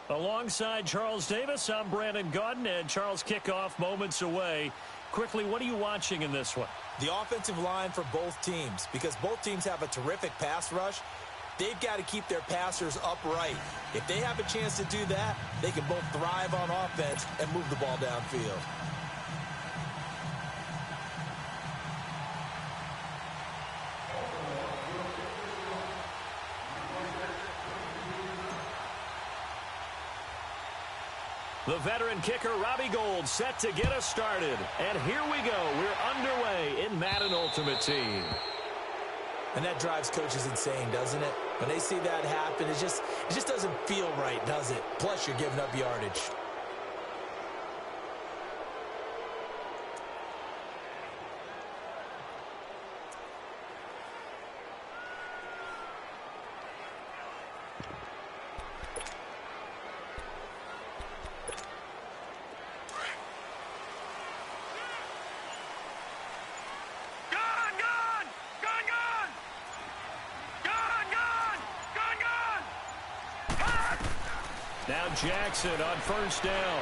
Alongside Charles Davis, I'm Brandon Gaudin, and Charles, kickoff moments away. Quickly, what are you watching in this one? The offensive line for both teams, because both teams have a terrific pass rush. They've got to keep their passers upright. If they have a chance to do that, they can both thrive on offense and move the ball downfield. The veteran kicker, Robbie Gould, set to get us started. And here we go. We're underway in Madden Ultimate Team. And that drives coaches insane, doesn't it? When they see that happen, it just doesn't feel right, does it? Plus, you're giving up yardage. Now Jackson on first down.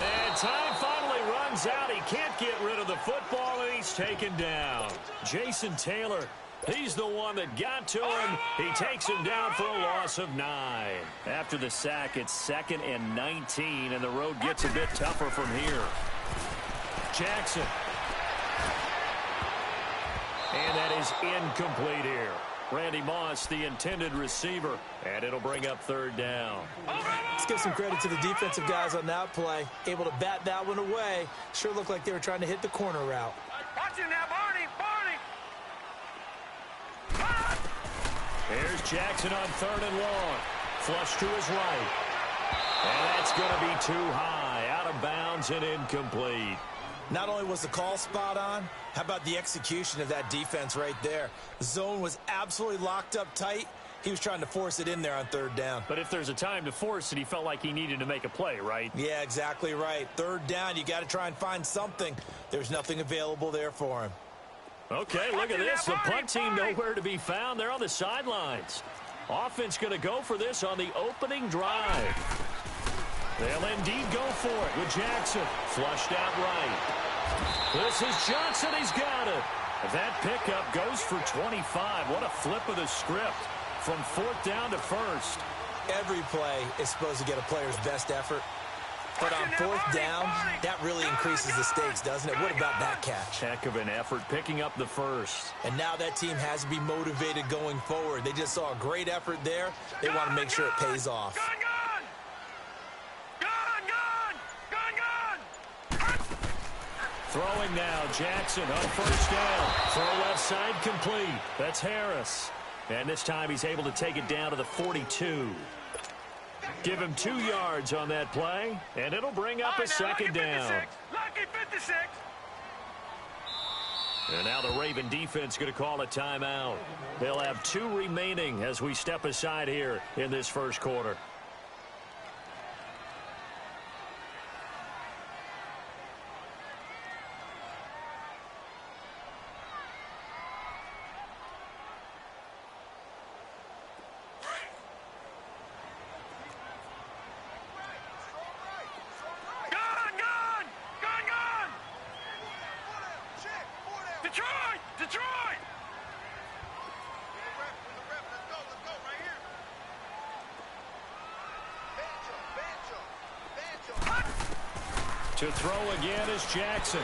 And time finally runs out. He can't get rid of the football, and he's taken down. Jason Taylor, he's the one that got to him. He takes him down for a loss of 9. After the sack, it's 2nd and 19, and the road gets a bit tougher from here. Jackson. And that is incomplete here. Randy Moss, the intended receiver, and it'll bring up 3rd down. Let's give some credit to the defensive guys on that play. Able to bat that one away. Sure looked like they were trying to hit the corner route. Watch him now, Barney! Here's Jackson on 3rd and long. Flush to his right. And that's going to be too high. Out of bounds and incomplete. Not only was the call spot on, how about the execution of that defense right there? The zone was absolutely locked up tight. He was trying to force it in there on 3rd down. But if there's a time to force it, he felt like he needed to make a play, right? Yeah, exactly right. 3rd down, you got to try and find something. There's nothing available there for him. Okay, look at this. The punt team nowhere to be found. They're on the sidelines. Offense going to go for this on the opening drive. They'll indeed go for it with Jackson. Flushed out right. This is Johnson. He's got it. That pickup goes for 25. What a flip of the script from 4th down to 1st. Every play is supposed to get a player's best effort. But on 4th down, that really increases the stakes, doesn't it? What about that catch? Heck of an effort picking up the 1st. And now that team has to be motivated going forward. They just saw a great effort there. They want to make sure it pays off. Throwing now, Jackson on 1st down. Throw left side complete. That's Harris. And this time he's able to take it down to the 42. Give him 2 yards on that play, and it'll bring up a 2nd down. Lucky 56. And now the Raven defense going to call a timeout. They'll have 2 remaining as we step aside here in this 1st quarter. Detroit! To throw again is Jackson.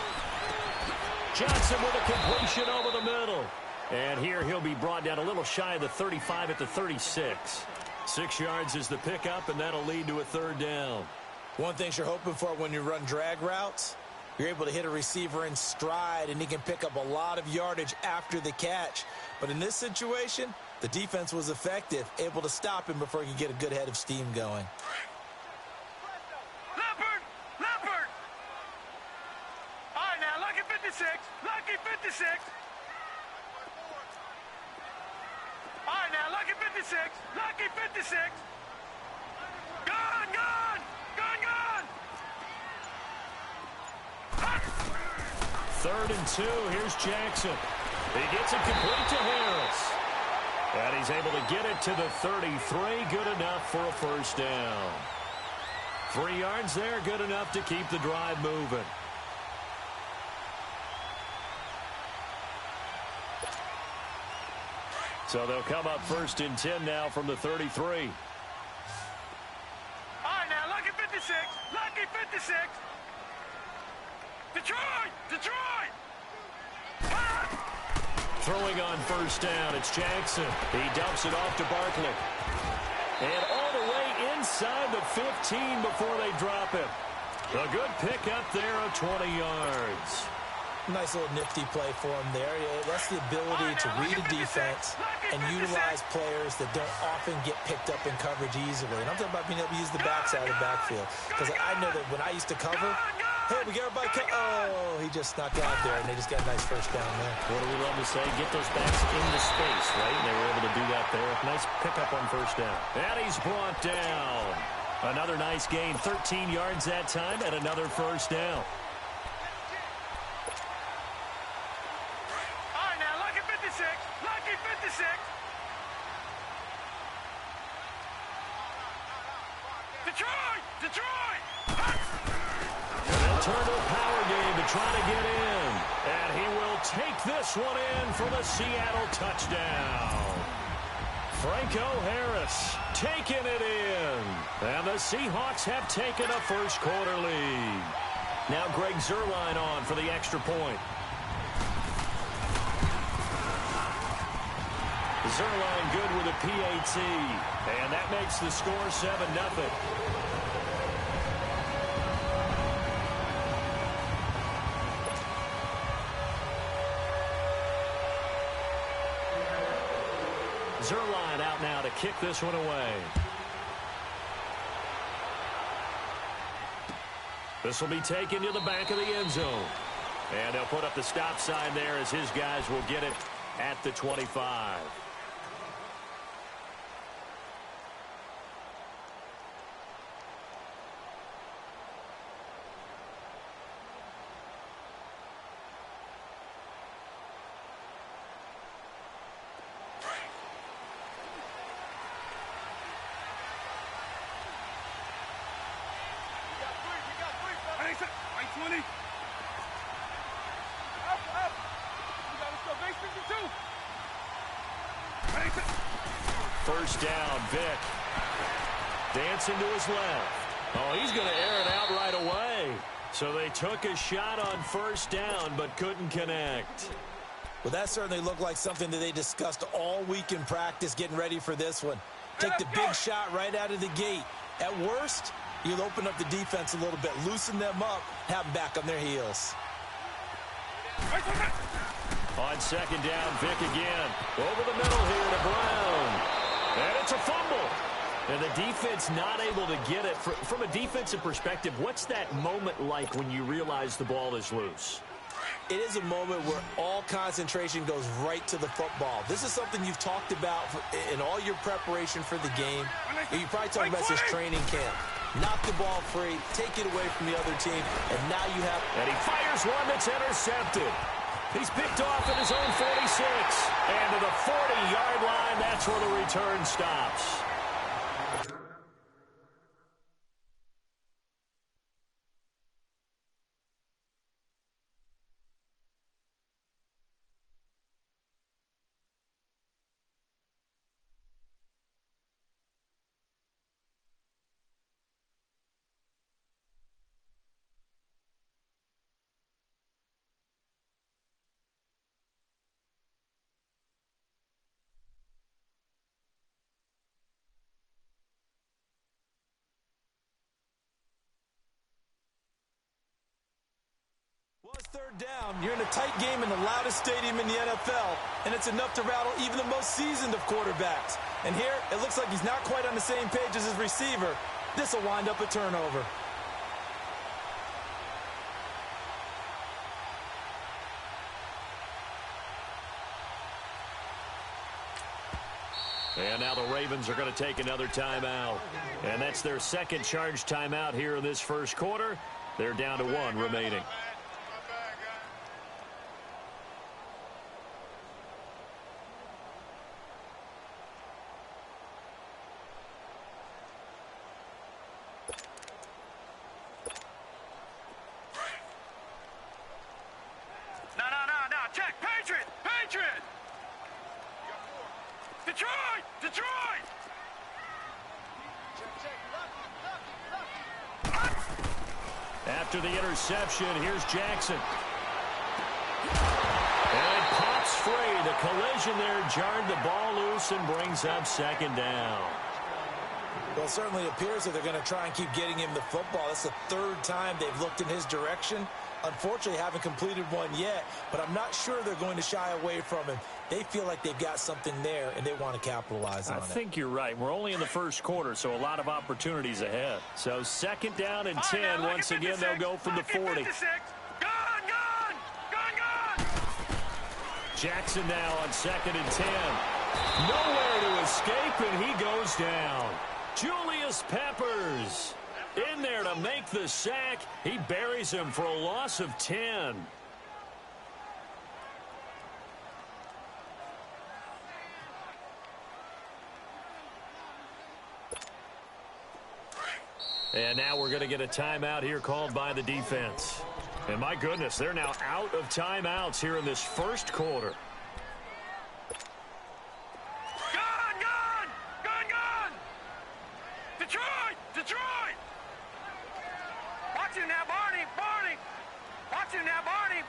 Johnson with a completion over the middle. And here he'll be brought down a little shy of the 35 at the 36. 6 yards is the pickup, and that'll lead to a 3rd down. One thing you're hoping for when you run drag routes, you're able to hit a receiver in stride, and he can pick up a lot of yardage after the catch. But in this situation, the defense was effective, able to stop him before he could get a good head of steam going. Leopard! All right, now, lucky 56. Lucky 56. All right, now, lucky 56. Lucky 56. Gone! 3rd and 2. Here's Jackson. He gets it complete to Harris. And he's able to get it to the 33. Good enough for a first down. 3 yards there, good enough to keep the drive moving. So they'll come up 1st and 10 now from the 33. All right, now, lucky 56. Lucky 56. Detroit! Detroit! Throwing on first down, it's Jackson. He dumps it off to Barkley. And all the way inside the 15 before they drop it. A good pickup there of 20 yards. Nice little nifty play for him there. That's the ability to read a defense and utilize players that don't often get picked up in coverage easily. And I'm talking about being able to use the backside of the backfield. Because I know that when I used to cover, hey, we got everybody. Oh, he just snuck out there, and they just got a nice first down there. What do we love to say? Get those backs into space, right? And they were able to do that there. Nice pickup on first down. And he's brought down. Another nice gain, 13 yards that time, and another first down. All right, now, lucky 56. Lucky 56. Detroit! Detroit! They'll turn to a power game to try to get in. And he will take this one in for the Seattle touchdown. Franco Harris taking it in. And the Seahawks have taken a first-quarter lead. Now Greg Zuerlein on for the extra point. Zuerlein good with a PAT. And that makes the score 7-0. Zuerlein out now to kick this one away. This will be taken to the back of the end zone. And they'll put up the stop sign there as his guys will get it at the 25. First down, Vick. Dancing to his left. Oh, he's going to air it out right away. So they took a shot on first down, but couldn't connect. Well, that certainly looked like something that they discussed all week in practice getting ready for this one. Take the big shot right out of the gate. At worst, you'll open up the defense a little bit, loosen them up, have them back on their heels. On second down, Vick again. Over the middle here to Brown. And it's a fumble. And the defense not able to get it. From a defensive perspective, what's that moment like when you realize the ball is loose? It is a moment where all concentration goes right to the football. This is something you've talked about in all your preparation for the game. You probably talked about this training camp. Knock the ball free, take it away from the other team, and now you have... And he fires one that's intercepted. He's picked off at his own 46. And to the 40-yard line, that's where the return stops. Third down, you're in a tight game in the loudest stadium in the NFL, and it's enough to rattle even the most seasoned of quarterbacks. And here, it looks like he's not quite on the same page as his receiver. This will wind up a turnover. And now the Ravens are going to take another timeout. And that's their second charge timeout here in this first quarter. They're down to one remaining. Detroit! After the interception, here's Jackson. And it pops free. The collision there jarred the ball loose and brings up second down. Well, it certainly appears that they're going to try and keep getting him the football. That's the third time they've looked in his direction. Unfortunately, haven't completed one yet, but I'm not sure they're going to shy away from him. They feel like they've got something there, and they want to capitalize on it. I think you're right. We're only in the first quarter, so a lot of opportunities ahead. So second down and 10. Once again, they'll go from the 40. Jackson now on second and 10. Nowhere to escape, and he goes down. Julius Peppers in there to make the sack. He buries him for a loss of 10. And now we're going to get a timeout here called by the defense. And my goodness, they're now out of timeouts here in this first quarter. Detroit! Watch him now, Barney! Watch him now, Barney!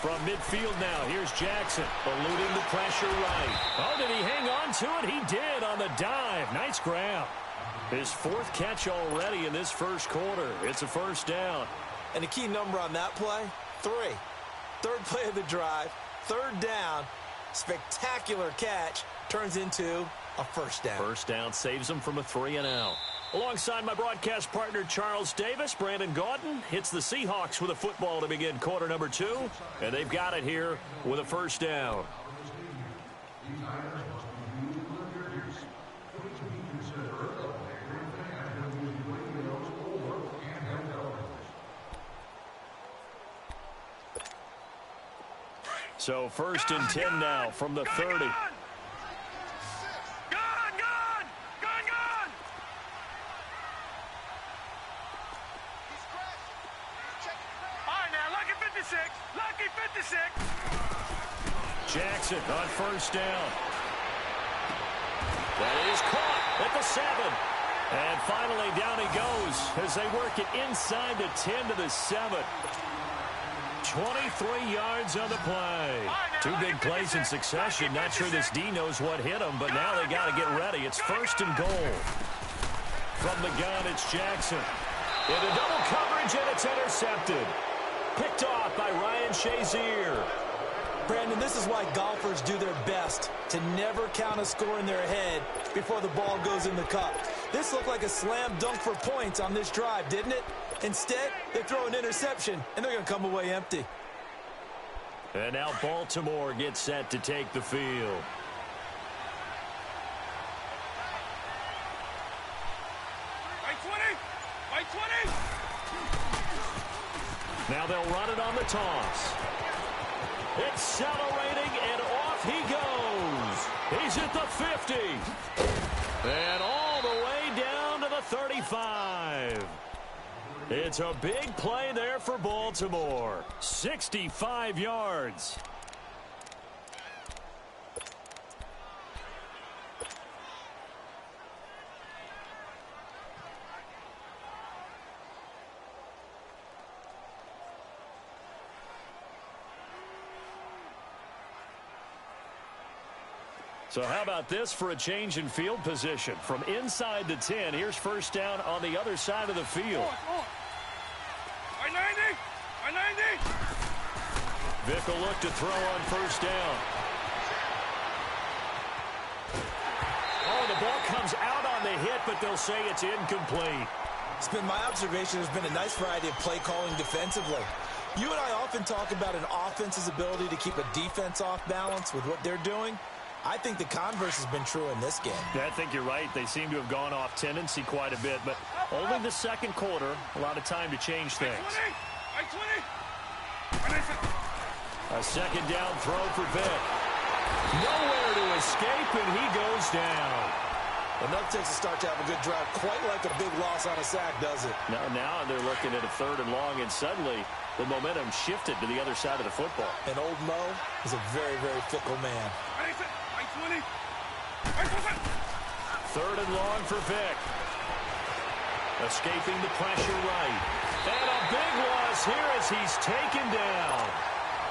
From midfield now, here's Jackson, eluding the pressure right. Oh, did he hang on to it? He did on the dive. Nice grab. His fourth catch already in this first quarter. It's a first down. And the key number on that play, 3. Third play of the drive, third down, spectacular catch, turns into a first down. First down saves him from a 3-and-out. Alongside my broadcast partner, Charles Davis, Brandon Gaudin hits the Seahawks with a football to begin quarter number 2. And they've got it here with a first down. So first and 10 now from the 30. Lucky 56. Jackson on first down. That is caught at the 7. And finally down he goes as they work it inside the 10 to the 7. 23 yards on the play. 2 big plays in succession. Not sure this D knows what hit him, but now they got to get ready. It's first and goal. From the gun, it's Jackson. Into double coverage, and it's intercepted. Picked off by Ryan Shazier. Brandon, this is why golfers do their best to never count a score in their head before the ball goes in the cup. This looked like a slam dunk for points on this drive, didn't it? Instead, they throw an interception, and they're going to come away empty. And now Baltimore gets set to take the field. By 20! Now they'll run it on the toss. Accelerating, and off he goes. He's at the 50. And all the way down to the 35. It's a big play there for Baltimore. 65 yards. So how about this for a change in field position? From inside the 10, here's first down on the other side of the field. By 90! By 90! Vick will look to throw on first down. Oh, the ball comes out on the hit, but they'll say it's incomplete. It's been my observation there's been a nice variety of play calling defensively. You and I often talk about an offense's ability to keep a defense off balance with what they're doing. I think the converse has been true in this game. Yeah, I think you're right. They seem to have gone off tendency quite a bit, but only the second quarter, a lot of time to change things. A second down throw for Vick. Nowhere to escape, and he goes down. Enough takes a start to have a good drive, quite like a big loss on a sack, does it? Now they're looking at a third and long, and suddenly The momentum shifted to the other side of the football. And old Mo is a very, very fickle man. Third and long for Vic. Escaping the pressure right. And a big loss here as he's taken down.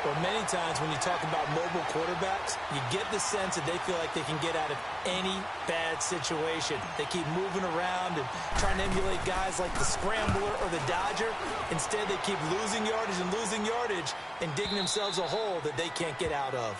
Well, many times when you talk about mobile quarterbacks, you get the sense that they feel like they can get out of any bad situation. They keep moving around and trying to emulate guys like the Scrambler or the Dodger. Instead, they keep losing yardage and digging themselves a hole that they can't get out of.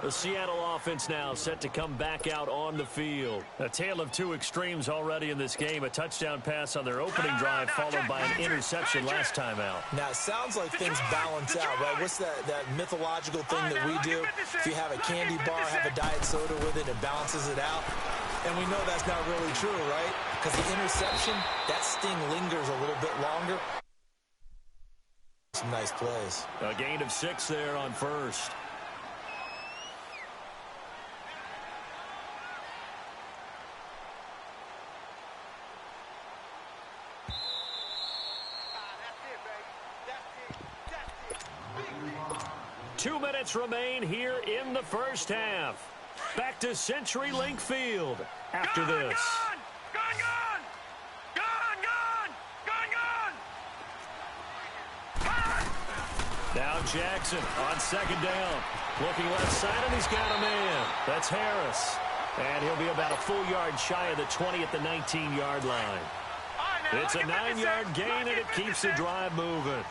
The Seattle offense now set to come back out on the field. A tale of two extremes already in this game. A touchdown pass on their opening drive followed by an interception last time out. Now, it sounds like things balance out, right? What's that mythological thing that we do? If you have a candy bar, have a diet soda with it, it balances it out. And we know that's not really true, right? Because the interception, that sting lingers a little bit longer. Some nice plays. A gain of 6 there on first. Two minutes remain here in the first half. Back to CenturyLink Field after this. Now Jackson on second down. Looking left side, and he's got a man. That's Harris. And he'll be about a full yard shy of the 20 at the 19-yard line. It's a 9-yard gain, and it keeps the drive moving.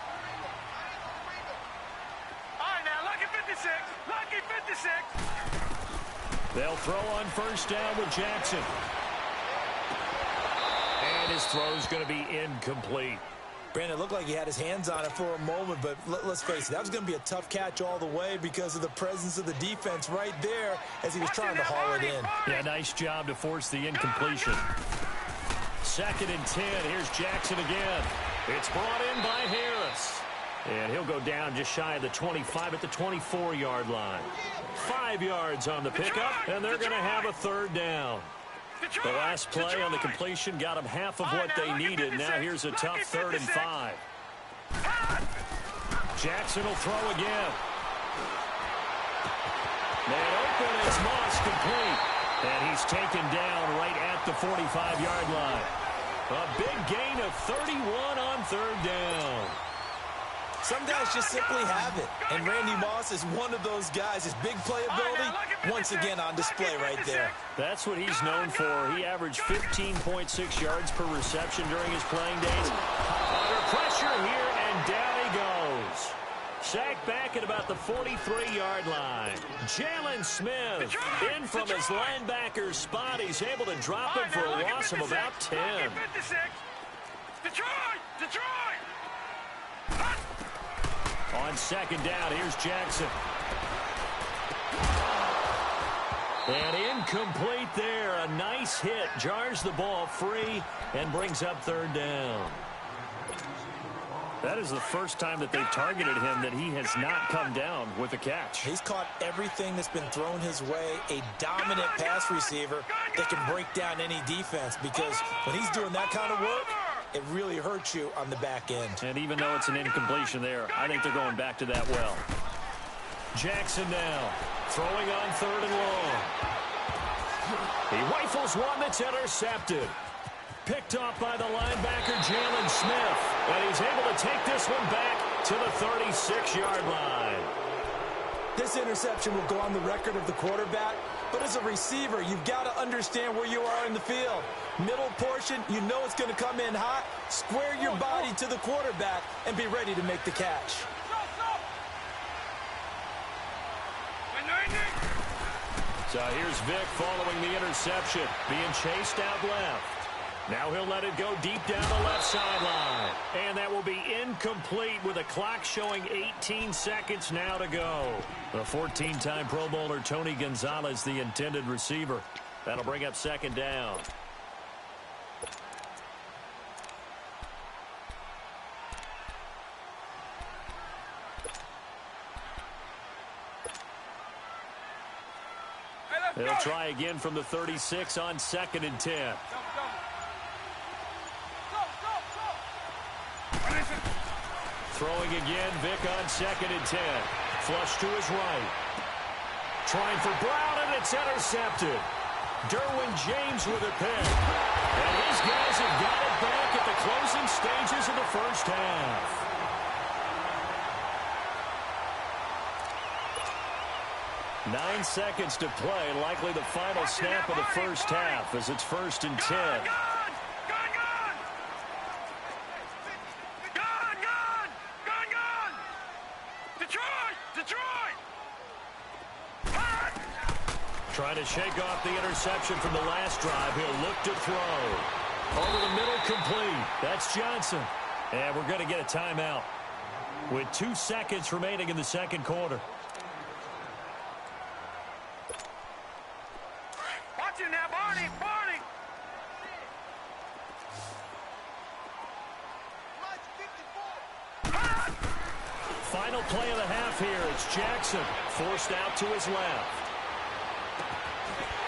They'll throw on first down with Jackson. And his throw's going to be incomplete. Brandon, it looked like he had his hands on it for a moment, but let's face it, that was going to be a tough catch all the way because of the presence of the defense right there as he was trying to haul it in. Yeah, nice job to force the incompletion. Second and 10. Here's Jackson again. It's brought in by Harris. And he'll go down just shy of the 25 at the 24-yard line. 5 yards on the pickup, and they're going to have a third down. The last play on the completion got them half of what they needed. Now here's a tough 3rd and 5. Jackson will throw again. Man open is Moss complete. And he's taken down right at the 45-yard line. A big gain of 31 on 3rd down. Some guys just simply have it. And Randy Moss is one of those guys. His big playability, once again, on display right there. That's what he's known for. He averaged 15.6 yards per reception during his playing days. Under pressure here, and down he goes. Sacked back at about the 43-yard line. Jalen Smith in from his linebacker's spot. He's able to drop him for a loss of about 10. Detroit! On second down, here's Jackson. And incomplete there. A nice hit. Jars the ball free and brings up 3rd down. That is the first time that they've targeted him that he has not come down with a catch. He's caught everything that's been thrown his way. A dominant pass receiver that can break down any defense, because when he's doing that kind of work, it really hurts you on the back end. And even though it's an incompletion there, I think they're going back to that well. Jackson now throwing on 3rd and long. He rifles one that's intercepted. Picked off by the linebacker, Jalen Smith. And he's able to take this one back to the 36-yard line. This interception will go on the record of the quarterback, but as a receiver, you've got to understand where you are in the field. Middle portion, you know it's going to come in hot. Square your body to the quarterback and be ready to make the catch. So here's Vic following the interception, being chased out left. Now he'll let it go deep down the left sideline. And that will be incomplete with a clock showing 18 seconds now to go. The 14-time Pro Bowler Tony Gonzalez, the intended receiver. That'll bring up 2nd down. They'll try again from the 36 on 2nd and 10. Throwing again, Vick on 2nd and 10. Flush to his right. Trying for Brown, and it's intercepted. Derwin James with a pick. And his guys have got it back at the closing stages of the first half. Nine seconds to play, likely the final snap of the first half as it's 1st and 10. Trying to shake off the interception from the last drive. He'll look to throw. Over the middle, complete. That's Johnson. And we're going to get a timeout with 2 seconds remaining in the second quarter. Watch it now, Barney! Barney! Final play of the half here. It's Jackson forced out to his left.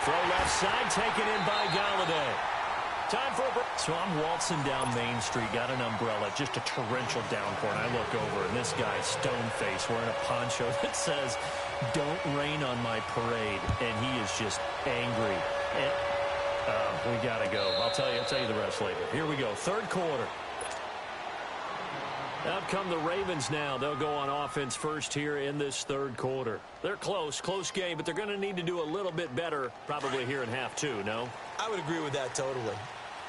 Throw left side, taken in by Galladay. Time for a break. So I'm waltzing down Main Street, got an umbrella, just a torrential downpour, and I look over, and this guy's stone-faced wearing a poncho that says, "Don't rain on my parade," and he is just angry. And, we got to go. I'll tell you the rest later. Here we go, third quarter. Out come the Ravens now. They'll go on offense first here in this third quarter. They're close game, but they're going to need to do a little bit better probably here in half 2, no? I would agree with that totally.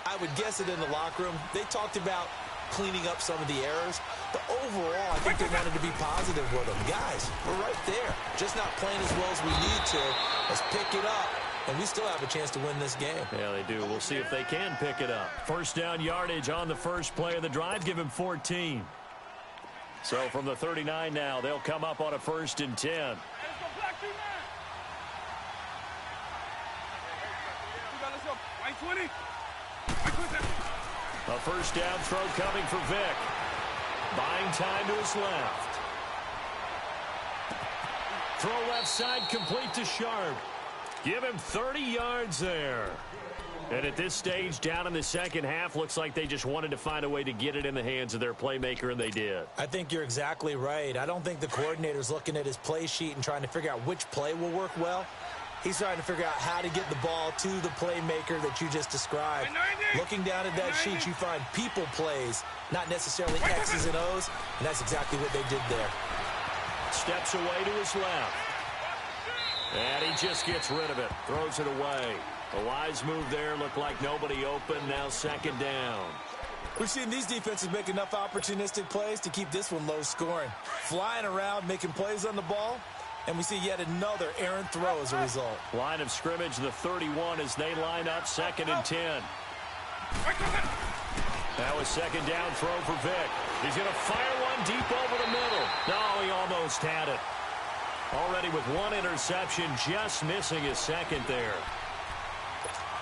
I would guess it in the locker room. They talked about cleaning up some of the errors, but overall, I think they wanted to be positive with them. Guys, we're right there. Just not playing as well as we need to. Let's pick it up, and we still have a chance to win this game. Yeah, they do. We'll see if they can pick it up. First down yardage on the first play of the drive. Give him 14. So from the 39 now, they'll come up on a 1st and 10. A first down throw coming for Vick. Buying time to his left. Throw left side complete to Sharp. Give him 30 yards there. And at this stage, down in the second half, looks like they just wanted to find a way to get it in the hands of their playmaker, and they did. I think you're exactly right. I don't think the coordinator's looking at his play sheet and trying to figure out which play will work well. He's trying to figure out how to get the ball to the playmaker that you just described. Looking down at that sheet, you find people plays, not necessarily X's and O's, and that's exactly what they did there. Steps away to his left. And he just gets rid of it. Throws it away. A wise move there. Looked like nobody open. Now 2nd down. We've seen these defenses make enough opportunistic plays to keep this one low scoring. Flying around, making plays on the ball, and we see yet another errant throw as a result. Line of scrimmage, the 31 as they line up 2nd and 10. Now a 2nd down throw for Vick. He's going to fire one deep over the middle. No, he almost had it. Already with one interception, just missing his 2nd there.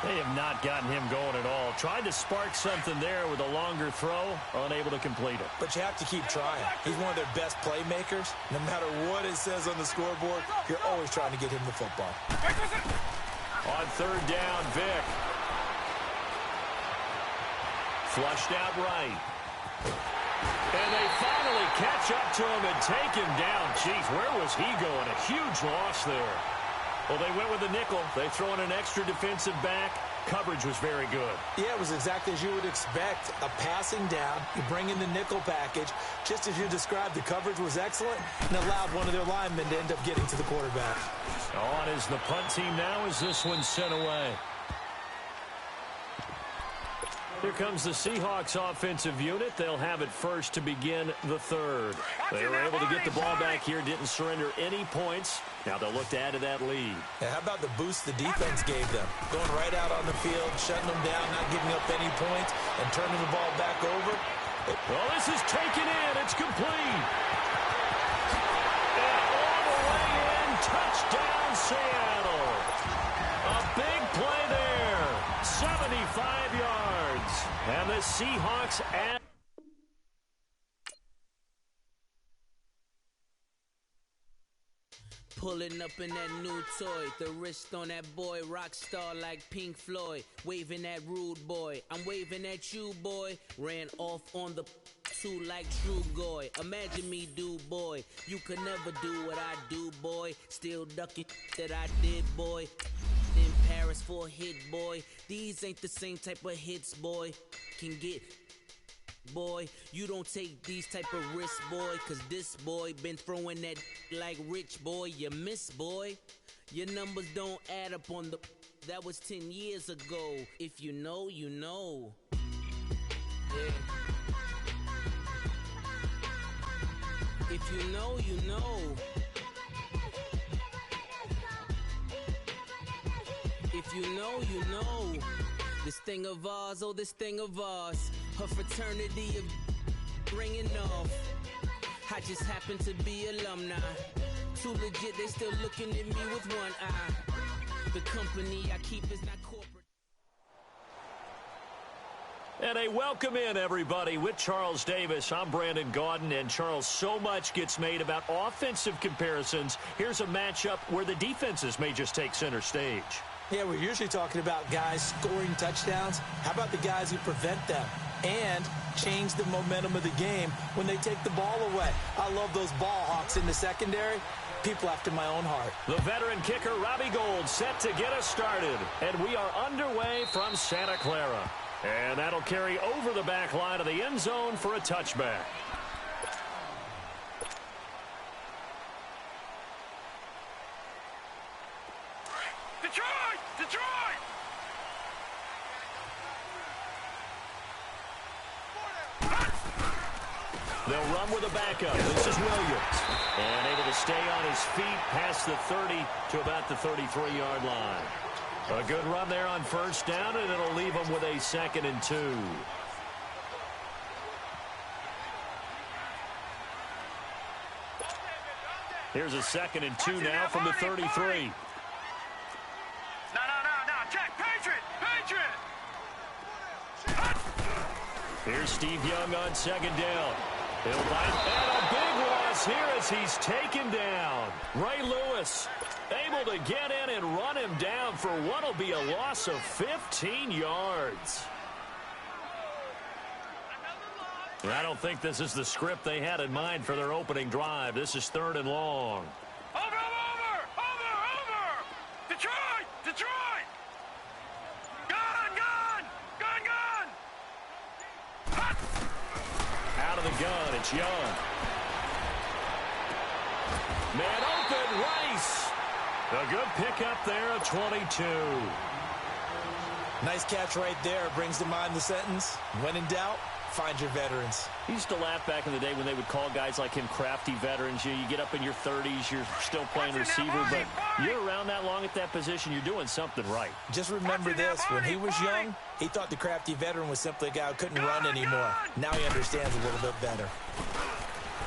They have not gotten him going at all. Tried to spark something there with a longer throw, unable to complete it. But you have to keep trying. He's one of their best playmakers. No matter what it says on the scoreboard, you're always trying to get him the football. On 3rd down, Vick. Flushed out right. And they finally catch up to him and take him down. Jeez, where was he going? A huge loss there. Well, they went with the nickel. They throw in an extra defensive back. Coverage was very good. Yeah, it was exactly as you would expect. A passing down. You bring in the nickel package. Just as you described, the coverage was excellent and allowed one of their linemen to end up getting to the quarterback. On is the punt team now as this one's sent away. Here comes the Seahawks offensive unit. They'll have it first to begin the third. They were able to get the ball back here, didn't surrender any points. Now they'll look to add to that lead. Yeah, how about the boost the defense gave them? Going right out on the field, shutting them down, not giving up any points, and turning the ball back over. Well, this is taken in. It's complete. And all the way in, touchdown Seattle. A big play there. 75 yards. And the Seahawks add. Pulling up in that new toy, the wrist on that boy, rock star like Pink Floyd, waving that rude boy, I'm waving at you boy, ran off on the too like True Goy. Imagine me do, boy. You could never do what I do, boy. Still ducking that I did, boy. In Paris for a hit, boy. These ain't the same type of hits, boy. Can get, boy. You don't take these type of risks, boy. Cause this boy been throwing that like Rich, boy. You miss, boy. Your numbers don't add up on the... That was 10 years ago. If you know, you know. Yeah. If you know, you know. If you know, you know. This thing of ours, oh, this thing of ours. Her fraternity of ringing off. I just happen to be alumni. Too legit, they still looking at me with one eye. The company I keep is not corporate. And a welcome in, everybody, with Charles Davis. I'm Brandon Gaudin, and Charles, so much gets made about offensive comparisons. Here's a matchup where the defenses may just take center stage. Yeah, we're usually talking about guys scoring touchdowns. How about the guys who prevent them and change the momentum of the game when they take the ball away? I love those ball hawks in the secondary. People after my own heart. The veteran kicker, Robbie Gould, set to get us started. And we are underway from Santa Clara. And that'll carry over the back line of the end zone for a touchback. Detroit! Detroit! They'll run with a backup. This is Williams. And able to stay on his feet past the 30 to about the 33-yard line. A good run there on first down, and it'll leave them with a 2nd and 2. Here's a 2nd and 2 now from the 33. No. Check. Patriot! Here's Steve Young on 2nd down. He'll bite, and a big loss here as he's taken down. Ray Lewis able to get in and run him down for what will be a loss of 15 yards. And I don't think this is the script they had in mind for their opening drive. This is 3rd and long. Over! Detroit! Gun! Out of the gun, it's Young. Man open, Rice. A good pickup there at 22. Nice catch right there. Brings to mind the sentence, when in doubt, find your veterans. He used to laugh back in the day when they would call guys like him crafty veterans. You get up in your 30s, you're still playing receiver, but you're around that long at that position, you're doing something right. Just remember this, when he was young, he thought the crafty veteran was simply a guy who couldn't run anymore. Now he understands a little bit better.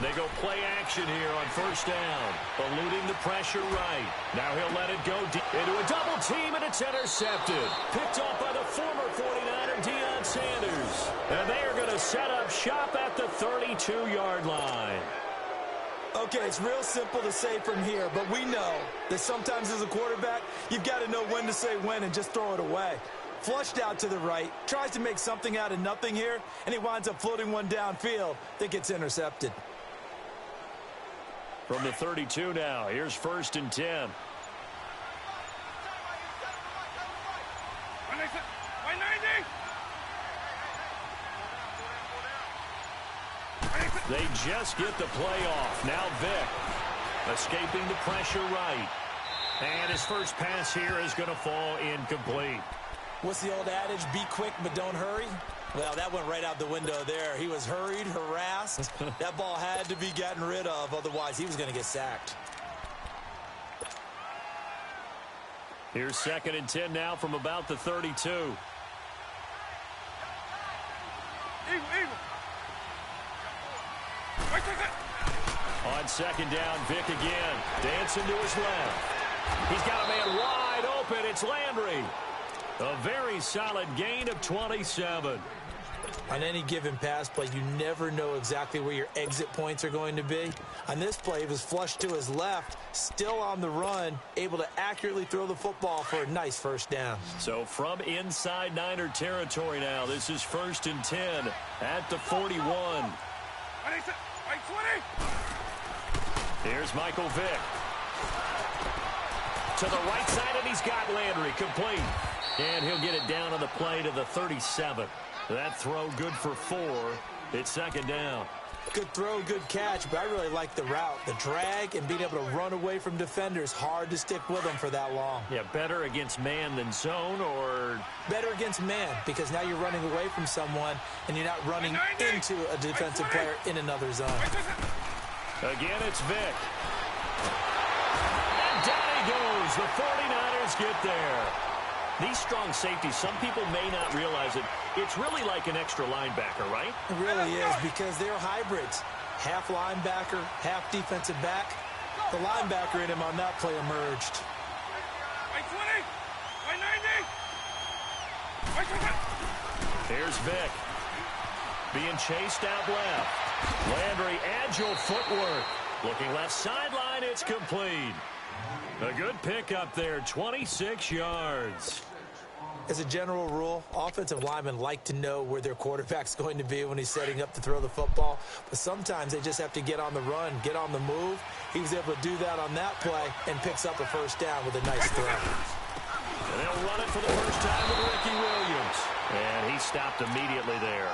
They go play action here on first down, eluding the pressure right. Now he'll let it go deep into a double team, and it's intercepted. Picked off by the former 49er, Deion Sanders. And they are going to set up shop at the 32-yard line. Okay, it's real simple to say from here, but we know that sometimes as a quarterback, you've got to know when to say when and just throw it away. Flushed out to the right, tries to make something out of nothing here, and he winds up floating one downfield that gets intercepted. From the 32 now, here's 1st and 10. They just get the play off. Now Vick escaping the pressure right. And his first pass here is going to fall incomplete. What's the old adage? Be quick, but don't hurry. Well, that went right out the window there. He was hurried, harassed. That ball had to be gotten rid of, otherwise he was going to get sacked. Here's 2nd and 10 now from about the 32. Eagle. On 2nd down, Vick again. Dancing to his left. He's got a man wide open. It's Landry. A very solid gain of 27. On any given pass play, you never know exactly where your exit points are going to be. On this play, he was flushed to his left, still on the run, able to accurately throw the football for a nice first down. So from inside Niner territory now, this is 1st and 10 at the 41. Here's Michael Vick. To the right side, and he's got Landry complete. And he'll get it down on the play to the 37. That throw good for 4. It's second down. Good throw, good catch, but I really like the route. The drag and being able to run away from defenders. Hard to stick with them for that long. Yeah, better against man than zone, or? Better against man, because now you're running away from someone and you're not running into a defensive player in another zone. Again, it's Vick. And down he goes. The 49ers get there. These strong safeties, some people may not realize it. It's really like an extra linebacker, right? It really is, because they're hybrids. Half linebacker, half defensive back. The linebacker in him on that play emerged. Here's Vick. Being chased out left. Landry, agile footwork. Looking left sideline, it's complete. A good pickup there, 26 yards. As a general rule, offensive linemen like to know where their quarterback's going to be when he's setting up to throw the football. But sometimes they just have to get on the run, get on the move. He was able to do that on that play and picks up a first down with a nice throw. And they'll run it for the first time with Ricky Williams. And he stopped immediately there.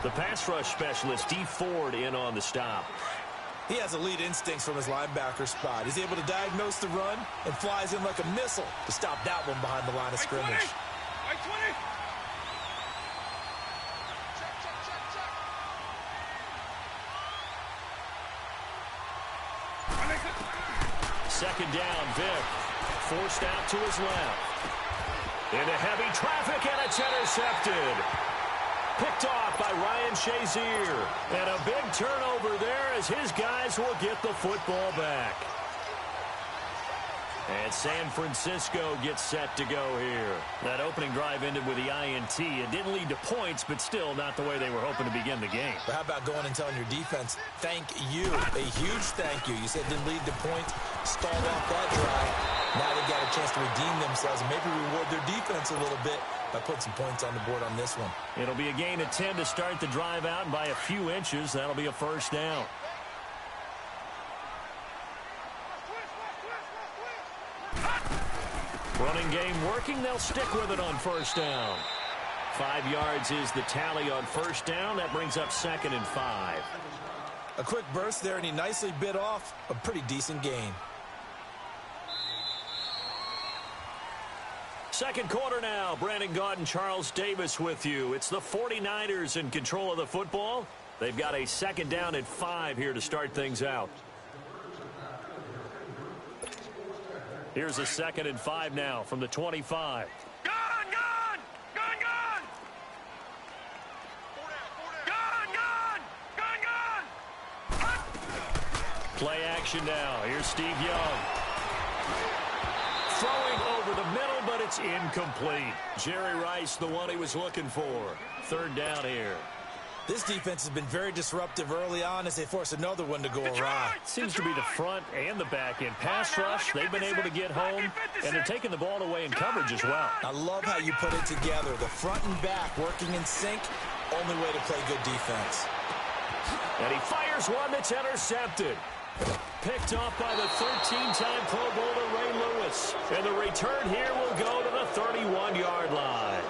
The pass rush specialist, D. Ford, in on the stop. He has elite instincts from his linebacker spot. He's able to diagnose the run and flies in like a missile to stop that one behind the line of scrimmage. Second down, Vick. Forced out to his left. Into heavy traffic, and it's intercepted. Picked off by Ryan Shazier. And a big turnover there as his guys will get the football back. And San Francisco gets set to go here. That opening drive ended with the INT. It didn't lead to points, but still not the way they were hoping to begin the game. But how about going and telling your defense, thank you, a huge thank you. You said it didn't lead to points, stalled off that drive. Now they've got a chance to redeem themselves and maybe reward their defense a little bit by putting some points on the board on this one. It'll be a gain of 10 to start the drive out, and by a few inches, that'll be a first down. Running game working. They'll stick with it on first down. 5 yards is the tally on first down. That brings up 2nd and 5. A quick burst there, and he nicely bit off a pretty decent gain. Second quarter now. Brandon Gaudin, Charles Davis with you. It's the 49ers in control of the football. They've got a second down and 5 here to start things out. Here's a 2nd and 5 now from the 25. Gone! Gone! Gone! Gone! Gone! Gone! Gone! Play action now. Here's Steve Young. Throwing over the middle, but it's incomplete. Jerry Rice, the one he was looking for. Third down here. This defense has been very disruptive early on as they force another one to go awry. Seems to be the front and the back end. Pass rush, they've been able to get home, and they're taking the ball away in coverage as well. I love how you put it together. The front and back working in sync, only way to play good defense. And he fires one that's intercepted. Picked off by the 13-time Pro Bowler Ray Lewis. And the return here will go to the 31-yard line.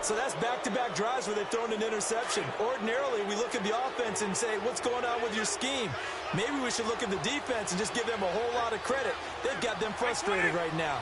So that's back-to-back drives where they've thrown an interception. Ordinarily, we look at the offense and say, what's going on with your scheme? Maybe we should look at the defense and just give them a whole lot of credit. They've got them frustrated right now.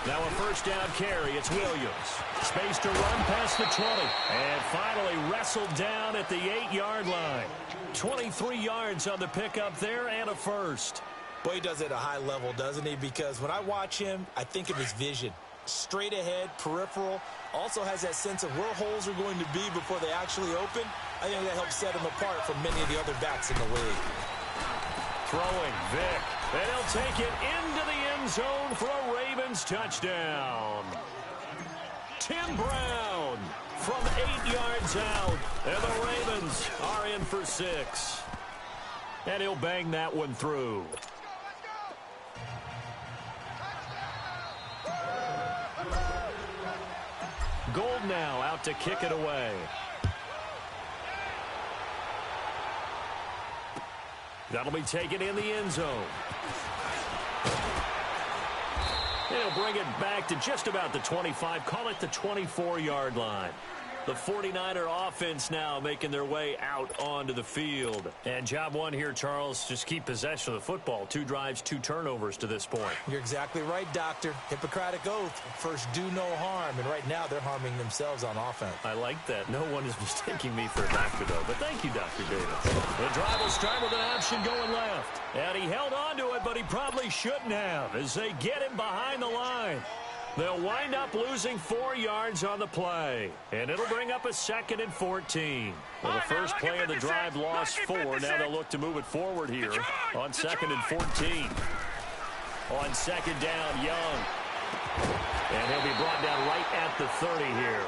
Now a first down carry. It's Williams. Space to run past the 20. And finally wrestled down at the 8-yard line. 23 yards on the pickup there and a first. Boy, he does it at a high level, doesn't he? Because when I watch him, I think of his vision. Straight ahead, peripheral, also has that sense of where holes are going to be before they actually open. I think that helps set him apart from many of the other backs in the league. Throwing Vick, and he'll take it into the end zone for a Ravens touchdown. Tim Brown from 8 yards out, and the Ravens are in for 6. And he'll bang that one through. Gold now out to kick it away. That'll be taken in the end zone. They'll bring it back to just about the 25. Call it the 24-yard line. The 49er offense now making their way out onto the field. And job one here, Charles, just keep possession of the football. 2 drives, 2 turnovers to this point. You're exactly right, Doctor. Hippocratic oath. First, do no harm. And right now, they're harming themselves on offense. I like that. No one is mistaking me for a doctor, though. But thank you, Dr. Davis. The drive will start with an option going left. And he held on to it, but he probably shouldn't have as they get him behind the line. They'll wind up losing 4 yards on the play. And it'll bring up a 2nd and 14. Well, the first play of the drive lost 4. Now they'll look to move it forward here on 2nd and 14. On 2nd down, Young. And he'll be brought down right at the 30 here.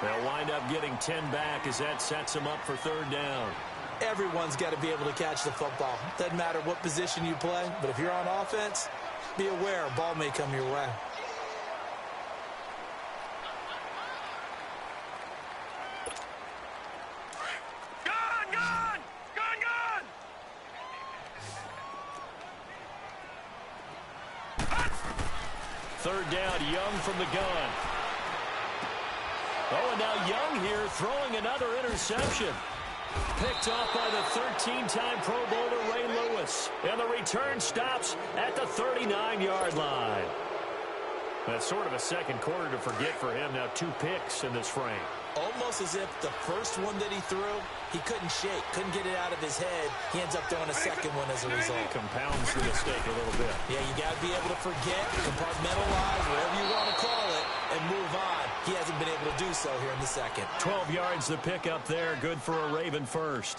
They'll wind up getting 10 back as that sets them up for 3rd down. Everyone's got to be able to catch the football. Doesn't matter what position you play, but if you're on offense, be aware a ball may come your way. Third down, Young from the gun. Oh, and now Young here throwing another interception. Picked off by the 13-time Pro Bowler Ray Lewis. And the return stops at the 39-yard line. That's sort of a second quarter to forget for him. Now 2 picks in this frame. Almost as if the first one that he threw, he couldn't shake, couldn't get it out of his head. He ends up throwing a second one as a result. Compounds the mistake a little bit. Yeah, you got to be able to forget, compartmentalize, whatever you want to call it, and move on. He hasn't been able to do so here in the second. 12 yards to pick up there. Good for a Raven first.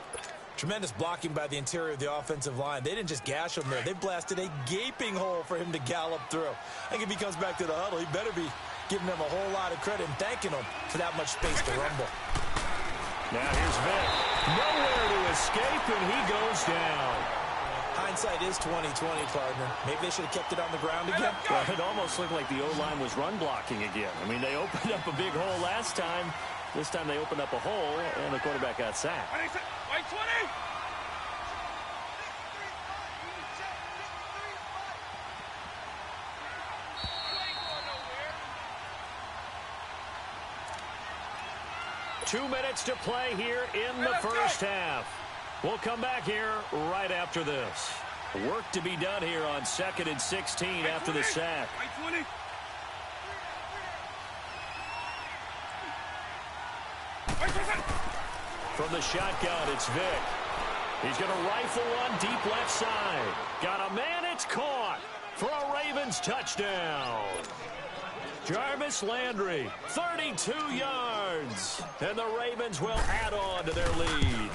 Tremendous blocking by the interior of the offensive line. They didn't just gash him there. They blasted a gaping hole for him to gallop through. I think if he comes back to the huddle, he better be giving them a whole lot of credit and thanking them for that much space to rumble. Now here's Vic. Nowhere to escape, and he goes down. Hindsight is 20/20, partner. Maybe they should have kept it on the ground again. Well, it almost looked like the O-line was run blocking again. I mean, they opened up a big hole last time. This time they opened up a hole, and the quarterback got sacked. White 20. Two minutes to play here in the first half. We'll come back here right after this. Work to be done here on 2nd and 16 after the sack. From the shotgun, it's Vic. He's going to rifle one deep left side. Got a man, it's caught for a Ravens touchdown. Jarvis Landry, 32 yards. And the Ravens will add on to their lead.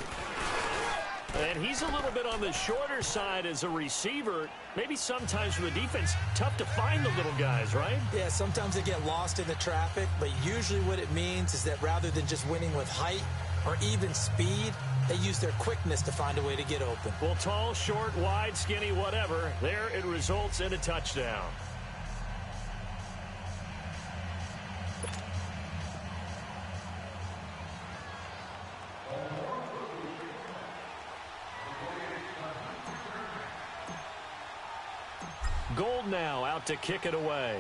And he's a little bit on the shorter side as a receiver. Maybe sometimes for the defense, tough to find the little guys, right? Yeah, sometimes they get lost in the traffic, but usually what it means is that rather than just winning with height or even speed, they use their quickness to find a way to get open. Well, tall, short, wide, skinny, whatever, there it results in a touchdown. Gold now out to kick it away.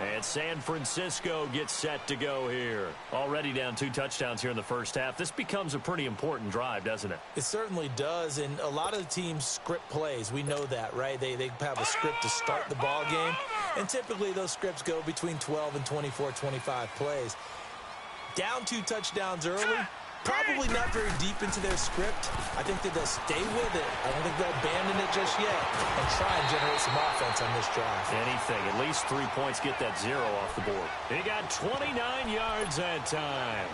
And San Francisco gets set to go here. Already down 2 touchdowns here in the first half. This becomes a pretty important drive, doesn't it? It certainly does, and a lot of the teams script plays. We know that, right? They have a script to start the ball game, and typically those scripts go between 12 and 24, 25 plays. Down 2 touchdowns early, probably not very deep into their script. I think that they'll stay with it. I don't think they'll abandon it just yet and try and generate some offense on this drive. Anything, at least 3 points, get that 0 off the board. He got 29 yards that time.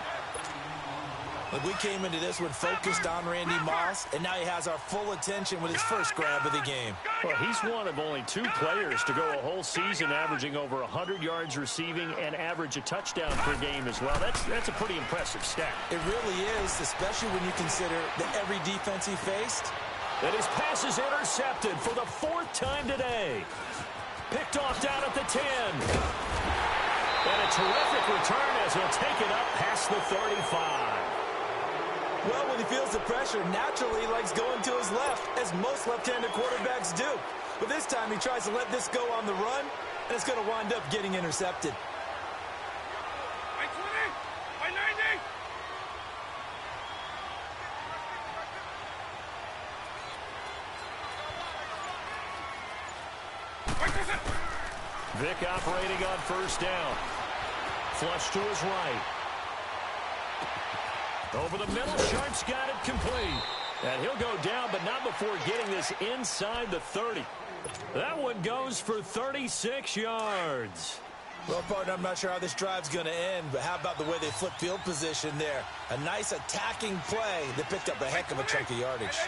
Look, we came into this one focused on Randy Moss, and now he has our full attention with his first grab of the game. Well, he's one of only 2 players to go a whole season averaging over 100 yards receiving and average a touchdown per game as well. That's a pretty impressive stat. It really is, especially when you consider that every defense he faced. And his pass is intercepted for the 4th time today. Picked off down at the 10. And a terrific return as he'll take it up past the 35. Well, when he feels the pressure, naturally he likes going to his left, as most left-handed quarterbacks do. But this time he tries to let this go on the run, and it's going to wind up getting intercepted. By 20, by 90. Vick operating on first down. Flush to his right. Over the middle, Sharp's got it complete. And he'll go down, but not before getting this inside the 30. That one goes for 36 yards. Well, partner, I'm not sure how this drive's going to end, but how about the way they flip field position there? A nice attacking play that picked up a heck of a chunk of yardage.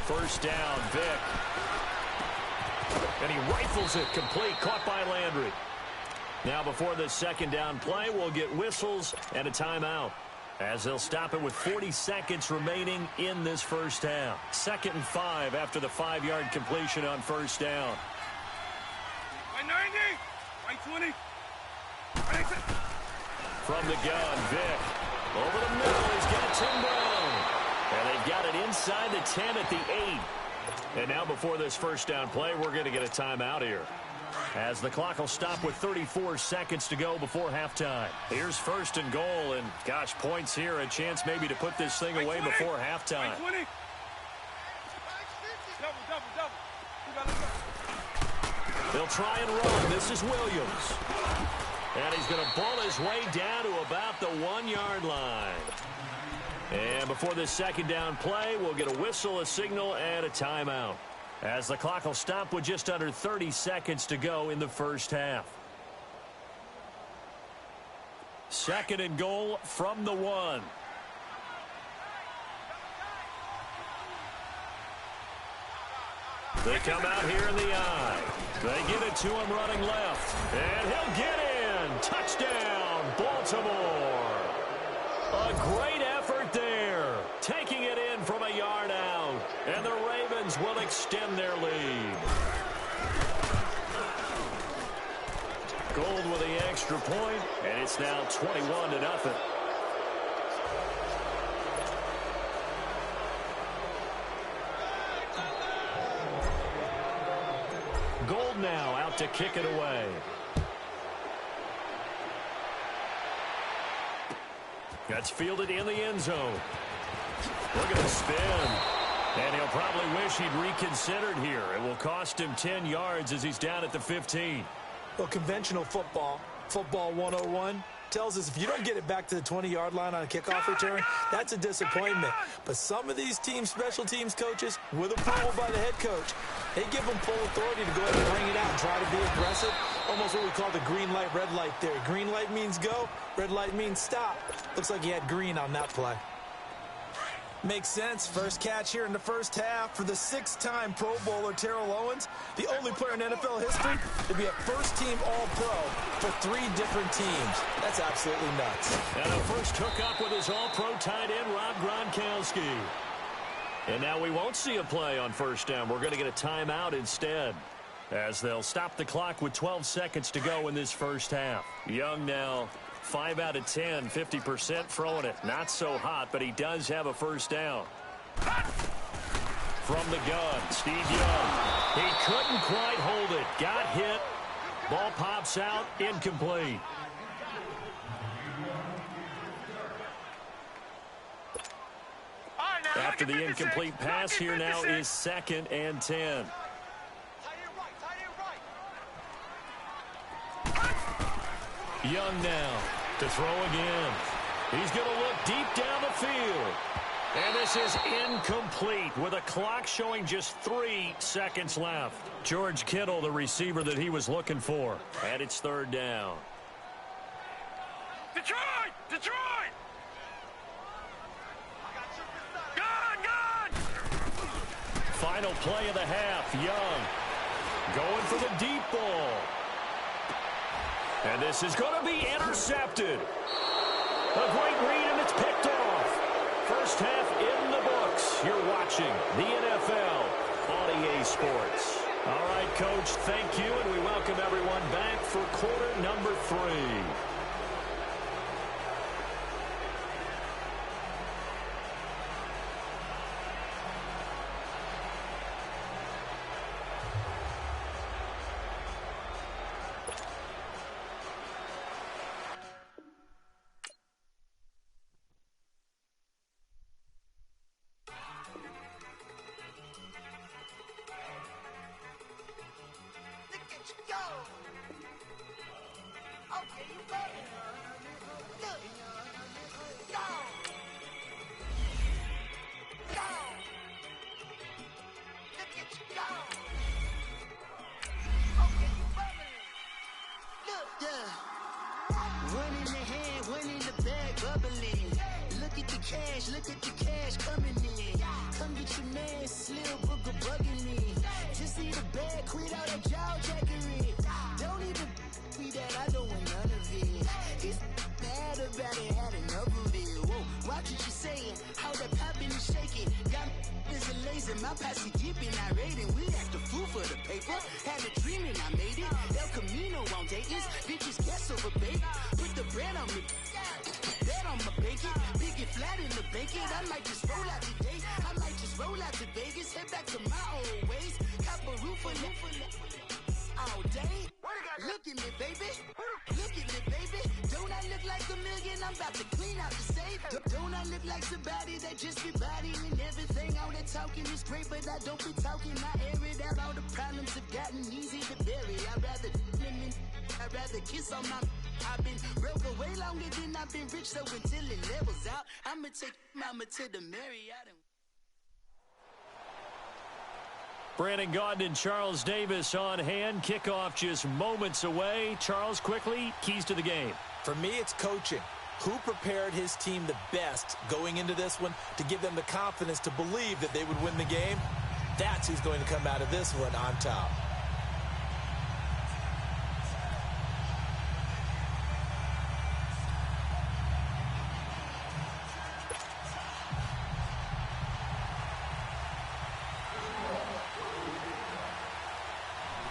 First down, Vick. And he rifles it complete, caught by Landry. Now before the second down play, we'll get whistles and a timeout, as they'll stop it with 40 seconds remaining in this first half. 2nd and 5 after the 5-yard completion on first down. By 90, by 20. From the gun, Vick. Over the middle, he's got Tim Brown. And they've got it inside the 10 at the 8. And now before this first down play, we're going to get a timeout here, as the clock will stop with 34 seconds to go before halftime. Here's 1st and goal, and gosh, points here, a chance maybe to put this thing away before halftime. They'll try and run. This is Williams. And he's going to ball his way down to about the 1-yard line. And before this second down play, we'll get a whistle, a signal, and a timeout, as the clock will stop with just under 30 seconds to go in the first half. 2nd and goal from the 1. They come out here in the eye. They get it to him running left. And he'll get in. Touchdown, Baltimore. A great effort there, taking it in from a yard out. And the Ravens will extend their lead. Gold with the extra point, and it's now 21-0. Gold now out to kick it away. That's fielded in the end zone. Look at the spin. And he'll probably wish he'd reconsidered here. It will cost him 10 yards as he's down at the 15. Well, conventional football 101, tells us if you don't get it back to the 20-yard line on a kickoff return, that's a disappointment. But some of these teams, special teams coaches, with approval by the head coach, they give them full authority to go ahead and bring it out and try to be aggressive. Almost what we call the green light, red light theory. Green light means go, red light means stop. Looks like he had green on that play. Makes sense. First catch here in the first half for the 6-time Pro Bowler Terrell Owens, the only player in NFL history to be a first-team All-Pro for 3 different teams. That's absolutely nuts. And a first hookup with his All-Pro tight end, Rob Gronkowski. And now we won't see a play on first down. We're going to get a timeout instead, as they'll stop the clock with 12 seconds to go in this first half. Young now, 5 out of 10, 50% throwing it. Not so hot, but he does have a first down. From the gun, Steve Young. He couldn't quite hold it. Got hit. Ball pops out, incomplete. After the incomplete pass, here now is 2nd and 10. Young now to throw again. He's going to look deep down the field. And this is incomplete with a clock showing just 3 seconds left. George Kittle, the receiver that he was looking for. And it's 3rd down. Detroit! Detroit! Gone! Final play of the half. Young going for the deep ball. And this is going to be intercepted. A great read, and it's picked off. First half in the books. You're watching the NFL on EA Sports. All right, Coach, thank you, and we welcome everyone back for quarter number 3. One in the hand, one in the bag, bubbling. Look at the cash coming in. Come get your man, Slim Booger bugging me. Just see the bag, quit all that jaw jackery. Don't even me that I don't want none of it. He's mad about it, had enough of it. Whoa, watch what you saying, how that popping and shaking. Got is a laser, my posse dipping, I raiding. We act a fool for the paper. Had a dream and I made it. El Camino on Dayton's, bitches guess over bait. Put the brand on me, bet on my bacon. Big it flat in the bacon. I might just roll out today. I might just roll out to Vegas. Head back to my old ways. Cop a roof all day. Look at me, baby. Look at me, baby. Don't I look like a million? I'm about to clean out the safe. Don't I look like somebody that just be bodying everything? All that talking is great, but I don't be talking. I air it out. All the problems have gotten easy to bury. I'd rather kiss on my. I've been broke way longer than I've been rich, so until it levels out, I'ma take mama to the Marriott. Brandon Gaudin and Charles Davis on hand. Kickoff just moments away. Charles, quickly, keys to the game. For me, it's coaching. Who prepared his team the best going into this one to give them the confidence to believe that they would win the game? That's who's going to come out of this one on top.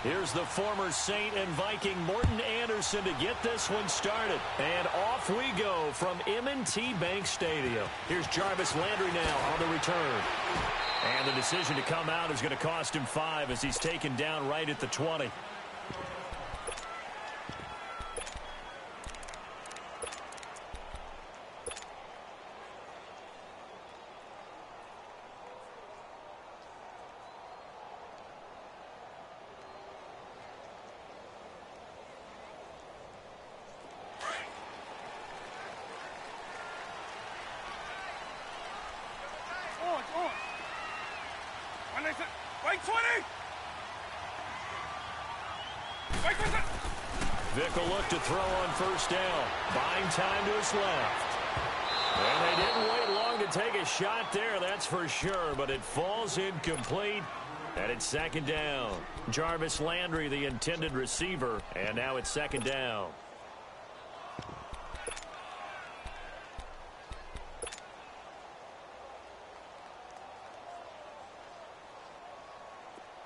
Here's the former Saint and Viking Morton Anderson to get this one started. And off we go from M&T Bank Stadium. Here's Jarvis Landry now on the return. And the decision to come out is going to cost him 5 as he's taken down right at the 20. Vick will look to throw on first down. Buying time to his left. And they didn't wait long to take a shot there, that's for sure. But it falls incomplete. And it's second down. Jarvis Landry, the intended receiver. And now it's second down.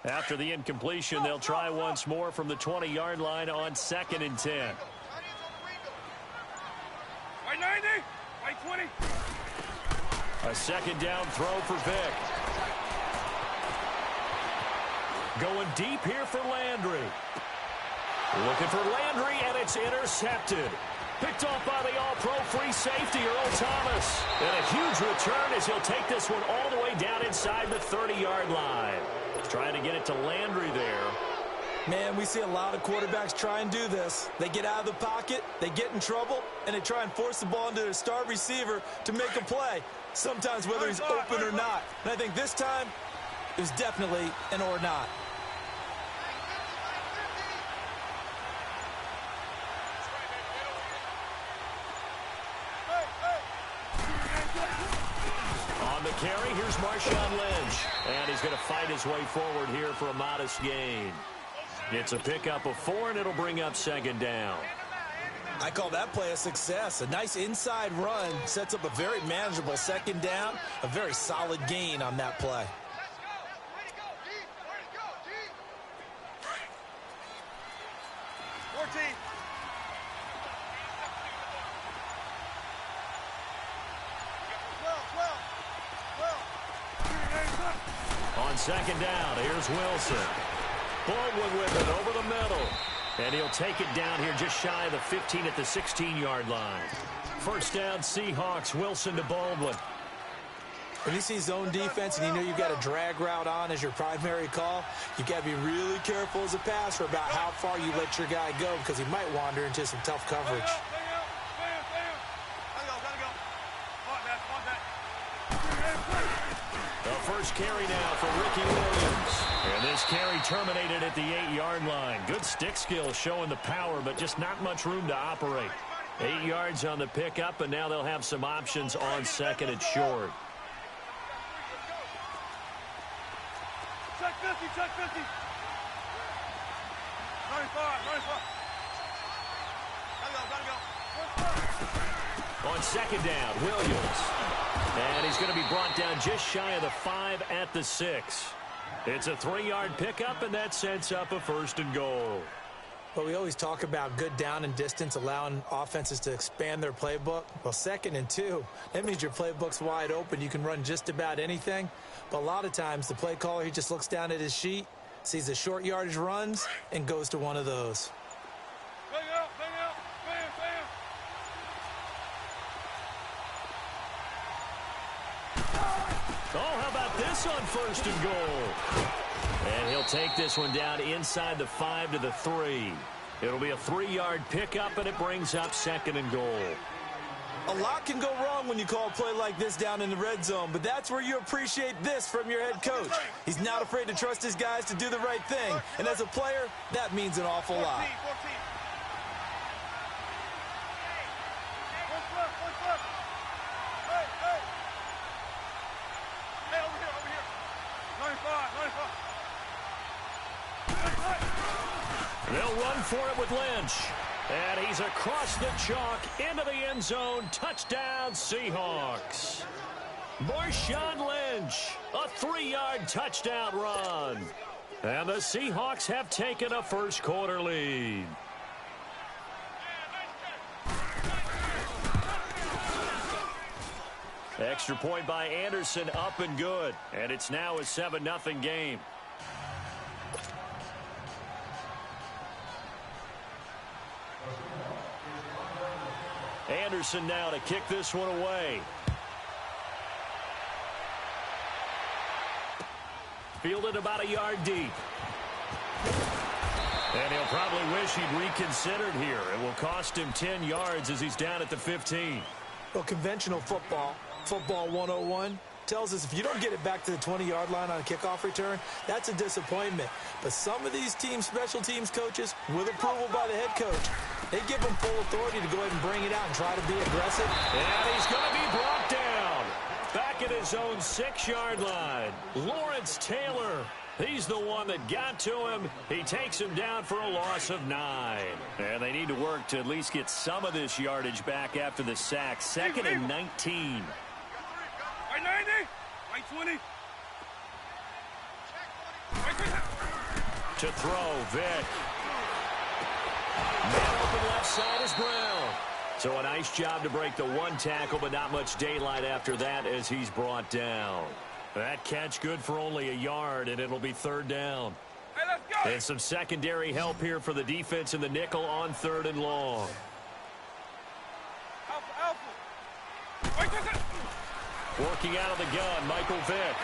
After the incompletion, they'll try once more from the 20-yard line on 2nd and 10. Right 90, right 20. A second down throw for Vick. Going deep here for Landry. Looking for Landry, and it's intercepted. Picked off by the all-pro free safety, Earl Thomas. And a huge return as he'll take this one all the way down inside the 30-yard line. Trying to get it to Landry there. Man, we see a lot of quarterbacks try and do this. They get out of the pocket, they get in trouble, and they try and force the ball into their star receiver to make a play, sometimes whether he's open or not. And I think this time, it was definitely an or not. On the carry, here's Marshawn Lynch. And he's going to fight his way forward here for a modest gain. It's a pickup of 4, and it'll bring up second down. I call that play a success. A nice inside run sets up a very manageable second down, a very solid gain on that play. Let's go. Way to go, D. Way to go, D. 14. On second down, here's Wilson. Baldwin with it over the middle. And he'll take it down here just shy of the 15 at the 16-yard line. First down, Seahawks. Wilson to Baldwin. When you see zone defense and you know you've got a drag route on as your primary call, you've got to be really careful as a passer about how far you let your guy go because he might wander into some tough coverage. The first carry now for Ricky Williams. And this carry terminated at the 8-yard line. Good stick skills showing the power, but just not much room to operate. 8 yards on the pickup, and now they'll have some options on second and short. Check 50, check 50. 95, 95. Gotta go. On second down, Williams. And he's going to be brought down just shy of the 5 at the 6. It's a 3-yard pickup, and that sets up a first and goal. But we always talk about good down and distance, allowing offenses to expand their playbook. Well, 2nd and 2, that means your playbook's wide open. You can run just about anything. But a lot of times, the play caller, he just looks down at his sheet, sees the short yardage runs, and goes to one of those. Bang out, bam, bam. Oh, how about this on first and goal? And he'll take this one down inside the 5 to the 3. It'll be a 3-yard pickup, and it brings up second and goal. A lot can go wrong when you call a play like this down in the red zone, but that's where you appreciate this from your head coach. He's not afraid to trust his guys to do the right thing, and as a player, that means an awful lot. 14. What's up? Hey. Hey, over here. 95. They'll run for it with Lynch. And he's across the chalk into the end zone. Touchdown, Seahawks. Marshawn Lynch, a 3-yard touchdown run. And the Seahawks have taken a first-quarter lead. Extra point by Anderson, up and good. And it's now a 7-0 game. Anderson now to kick this one away. Fielded about a yard deep. And he'll probably wish he'd reconsidered here. It will cost him 10 yards as he's down at the 15. Well, conventional football 101, tells us if you don't get it back to the 20-yard line on a kickoff return, that's a disappointment. But some of these special teams coaches, with approval by the head coach, they give them full authority to go ahead and bring it out and try to be aggressive. And he's going to be brought down back at his own 6-yard line. Lawrence Taylor, he's the one that got to him. He takes him down for a loss of 9. And they need to work to at least get some of this yardage back after the sack. 2nd and 19. Right 90. Right 20. To throw, Vick. Man open left side is Brown. So a nice job to break the one tackle, but not much daylight after that as he's brought down. That catch good for only a yard, and it'll be 3rd down. Hey, let's go. And some secondary help here for the defense in the nickel on 3rd and long. Alpha. Right there. Working out of the gun, Michael Vick.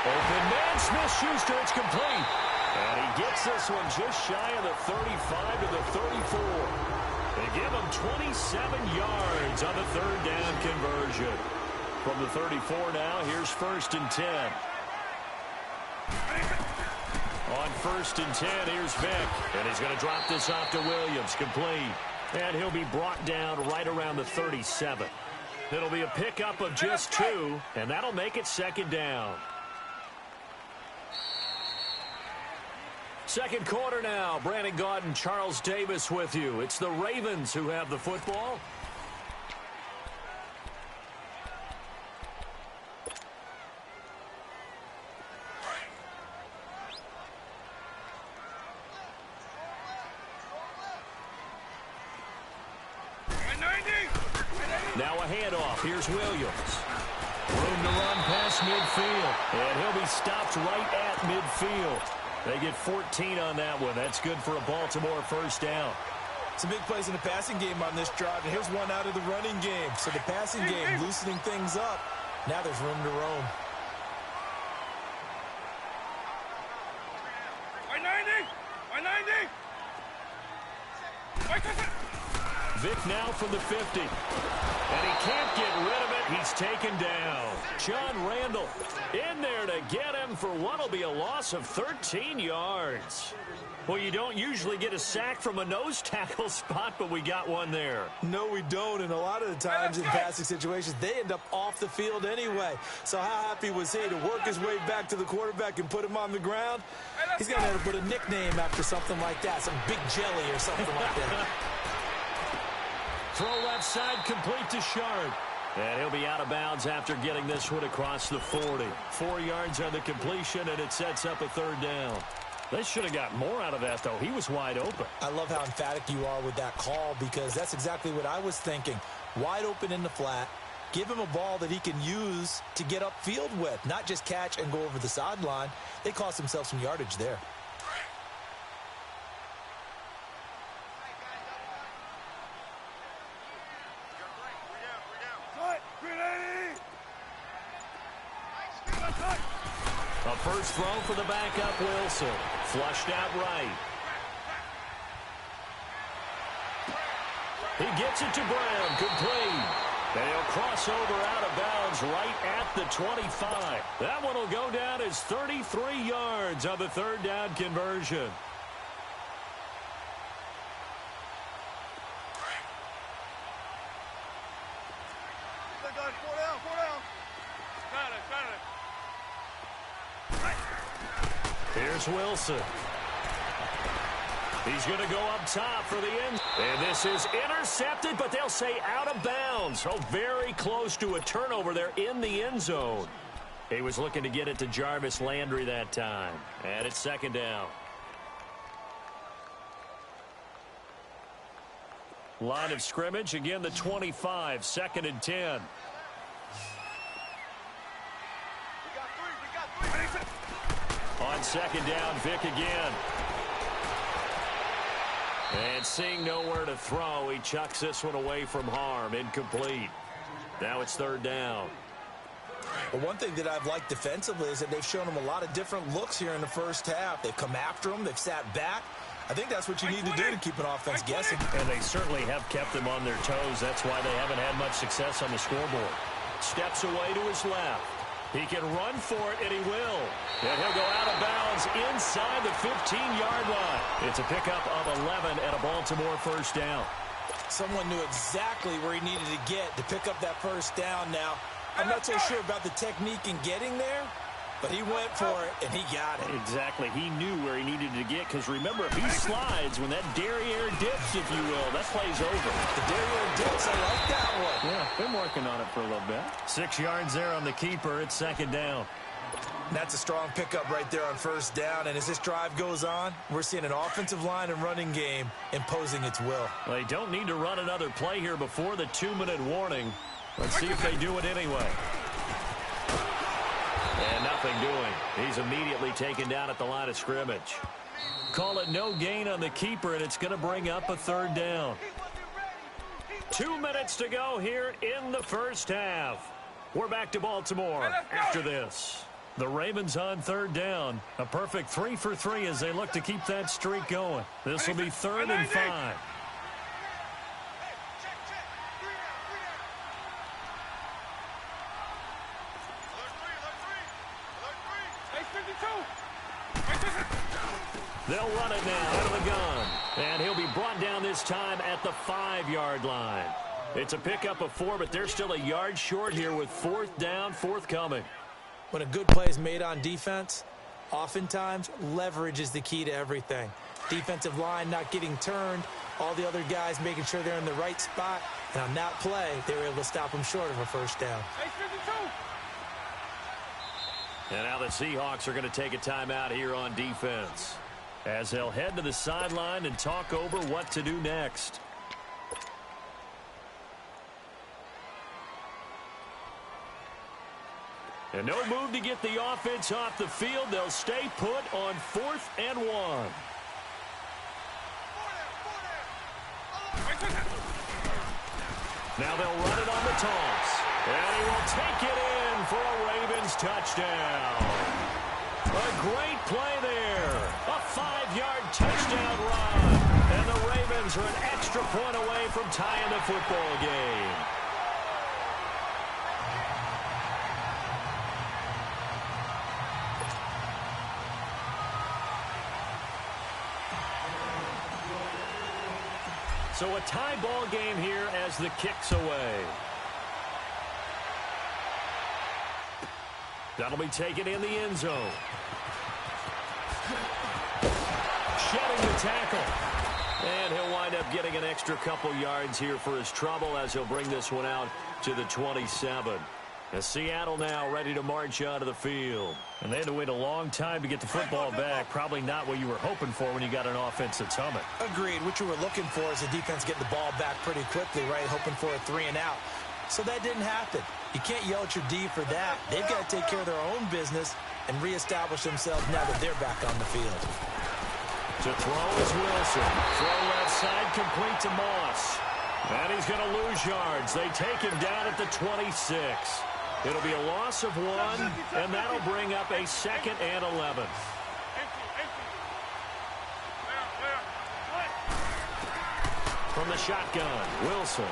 Open man, Smith-Schuster, it's complete. And he gets this one just shy of the 35 to the 34. They give him 27 yards on the 3rd down conversion. From the 34 now, here's 1st and 10. On 1st and 10, here's Vick. And he's going to drop this off to Williams, complete. And he'll be brought down right around the 37. It'll be a pickup of just 2, and that'll make it 2nd down. Second quarter now. Brandon Gaudin and Charles Davis with you. It's the Ravens who have the football. Now a handoff. Here's Williams. Room to run past midfield. And he'll be stopped right at midfield. They get 14 on that one. That's good for a Baltimore first down. Some big plays in the passing game on this drive. And here's one out of the running game. So the passing game loosening things up. Now there's room to roam. Vic now from the 50. And he can't get rid of it. He's taken down. John Randall in there to get him for what will be a loss of 13 yards. Well, you don't usually get a sack from a nose tackle spot, but we got one there. No, we don't. And a lot of the times in passing situations, they end up off the field anyway. So how happy was he to work his way back to the quarterback and put him on the ground? He's going to have to put a nickname after something like that, some Big Jelly or something like that. Throw left side complete to Shard. And he'll be out of bounds after getting this one across the 40. 4 yards on the completion, and it sets up a third down. They should have got more out of that, though. He was wide open. I love how emphatic you are with that call because that's exactly what I was thinking. Wide open in the flat. Give him a ball that he can use to get upfield with, not just catch and go over the sideline. They cost themselves some yardage there. A first throw for the backup Wilson. Flushed out right. He gets it to Brown. Complete. And he'll cross over out of bounds right at the 25. That one will go down as 33 yards on the third down conversion. Here's Wilson. He's going to go up top for the end. And this is intercepted, but they'll say out of bounds. Oh, very close to a turnover there in the end zone. He was looking to get it to Jarvis Landry that time. And it's second down. Line of scrimmage, again the 25, 2nd and 10. On second down, Vic again. And seeing nowhere to throw, he chucks this one away from harm. Incomplete. Now it's third down. Well, one thing that I've liked defensively is that they've shown him a lot of different looks here in the first half. They've come after him. They've sat back. I think that's what you need to do to keep an offense guessing. And they certainly have kept them on their toes. That's why they haven't had much success on the scoreboard. Steps away to his left. He can run for it, and he will. And he'll go out of bounds inside the 15-yard line. It's a pickup of 11 and a Baltimore first down. Someone knew exactly where he needed to get to pick up that first down now. I'm not so sure about the technique in getting there, but he went for it, and he got it. Exactly. He knew where he needed to get, because remember, if he slides, when that derriere dips, if you will, that play's over. The derriere dips, I like that one. Yeah, been working on it for a little bit. 6 yards there on the keeper. It's second down. That's a strong pickup right there on first down, and as this drive goes on, we're seeing an offensive line and running game imposing its will. Well, they don't need to run another play here before the 2-minute warning. Let's see if they do it anyway. And nothing doing. He's immediately taken down at the line of scrimmage. Call it no gain on the keeper, and it's going to bring up a third down. 2 minutes to go here in the first half. We're back to Baltimore after this. The Ravens on third down. A perfect 3 for 3 as they look to keep that streak going. This will be 3rd and 5. They'll run it now out of the gun. And he'll be brought down this time at the 5-yard line. It's a pickup of 4, but they're still a yard short here with 4th down, forthcoming. When a good play is made on defense, Oftentimes, leverage is the key to everything. Defensive line not getting turned, all the other guys making sure they're in the right spot. And on that play, they were able to stop them short of a first down. And now the Seahawks are going to take a timeout here on defense, as they'll head to the sideline and talk over what to do next. And no move to get the offense off the field. They'll stay put on 4th and 1. Now they'll run it on the toss. And he will take it in for a Ravens touchdown. A great play there. A 5-yard touchdown run. And the Ravens are an extra point away from tying the football game. So a tie ball game here as the kick's away. That'll be taken in the end zone. Shedding the tackle. And he'll wind up getting an extra couple yards here for his trouble as he'll bring this one out to the 27. As Seattle now ready to march out of the field. And they had to wait a long time to get the football back. Probably not what you were hoping for when you got an offense that's humming. Agreed. What you were looking for is the defense getting the ball back pretty quickly, right? Hoping for a 3 and out. So that didn't happen. You can't yell at your D for that. They've got to take care of their own business and reestablish themselves now that they're back on the field. To throw is Wilson. Throw left side complete to Moss. And he's going to lose yards. They take him down at the 26. It'll be a loss of 1, and that'll bring up a 2nd and 11. From the shotgun, Wilson.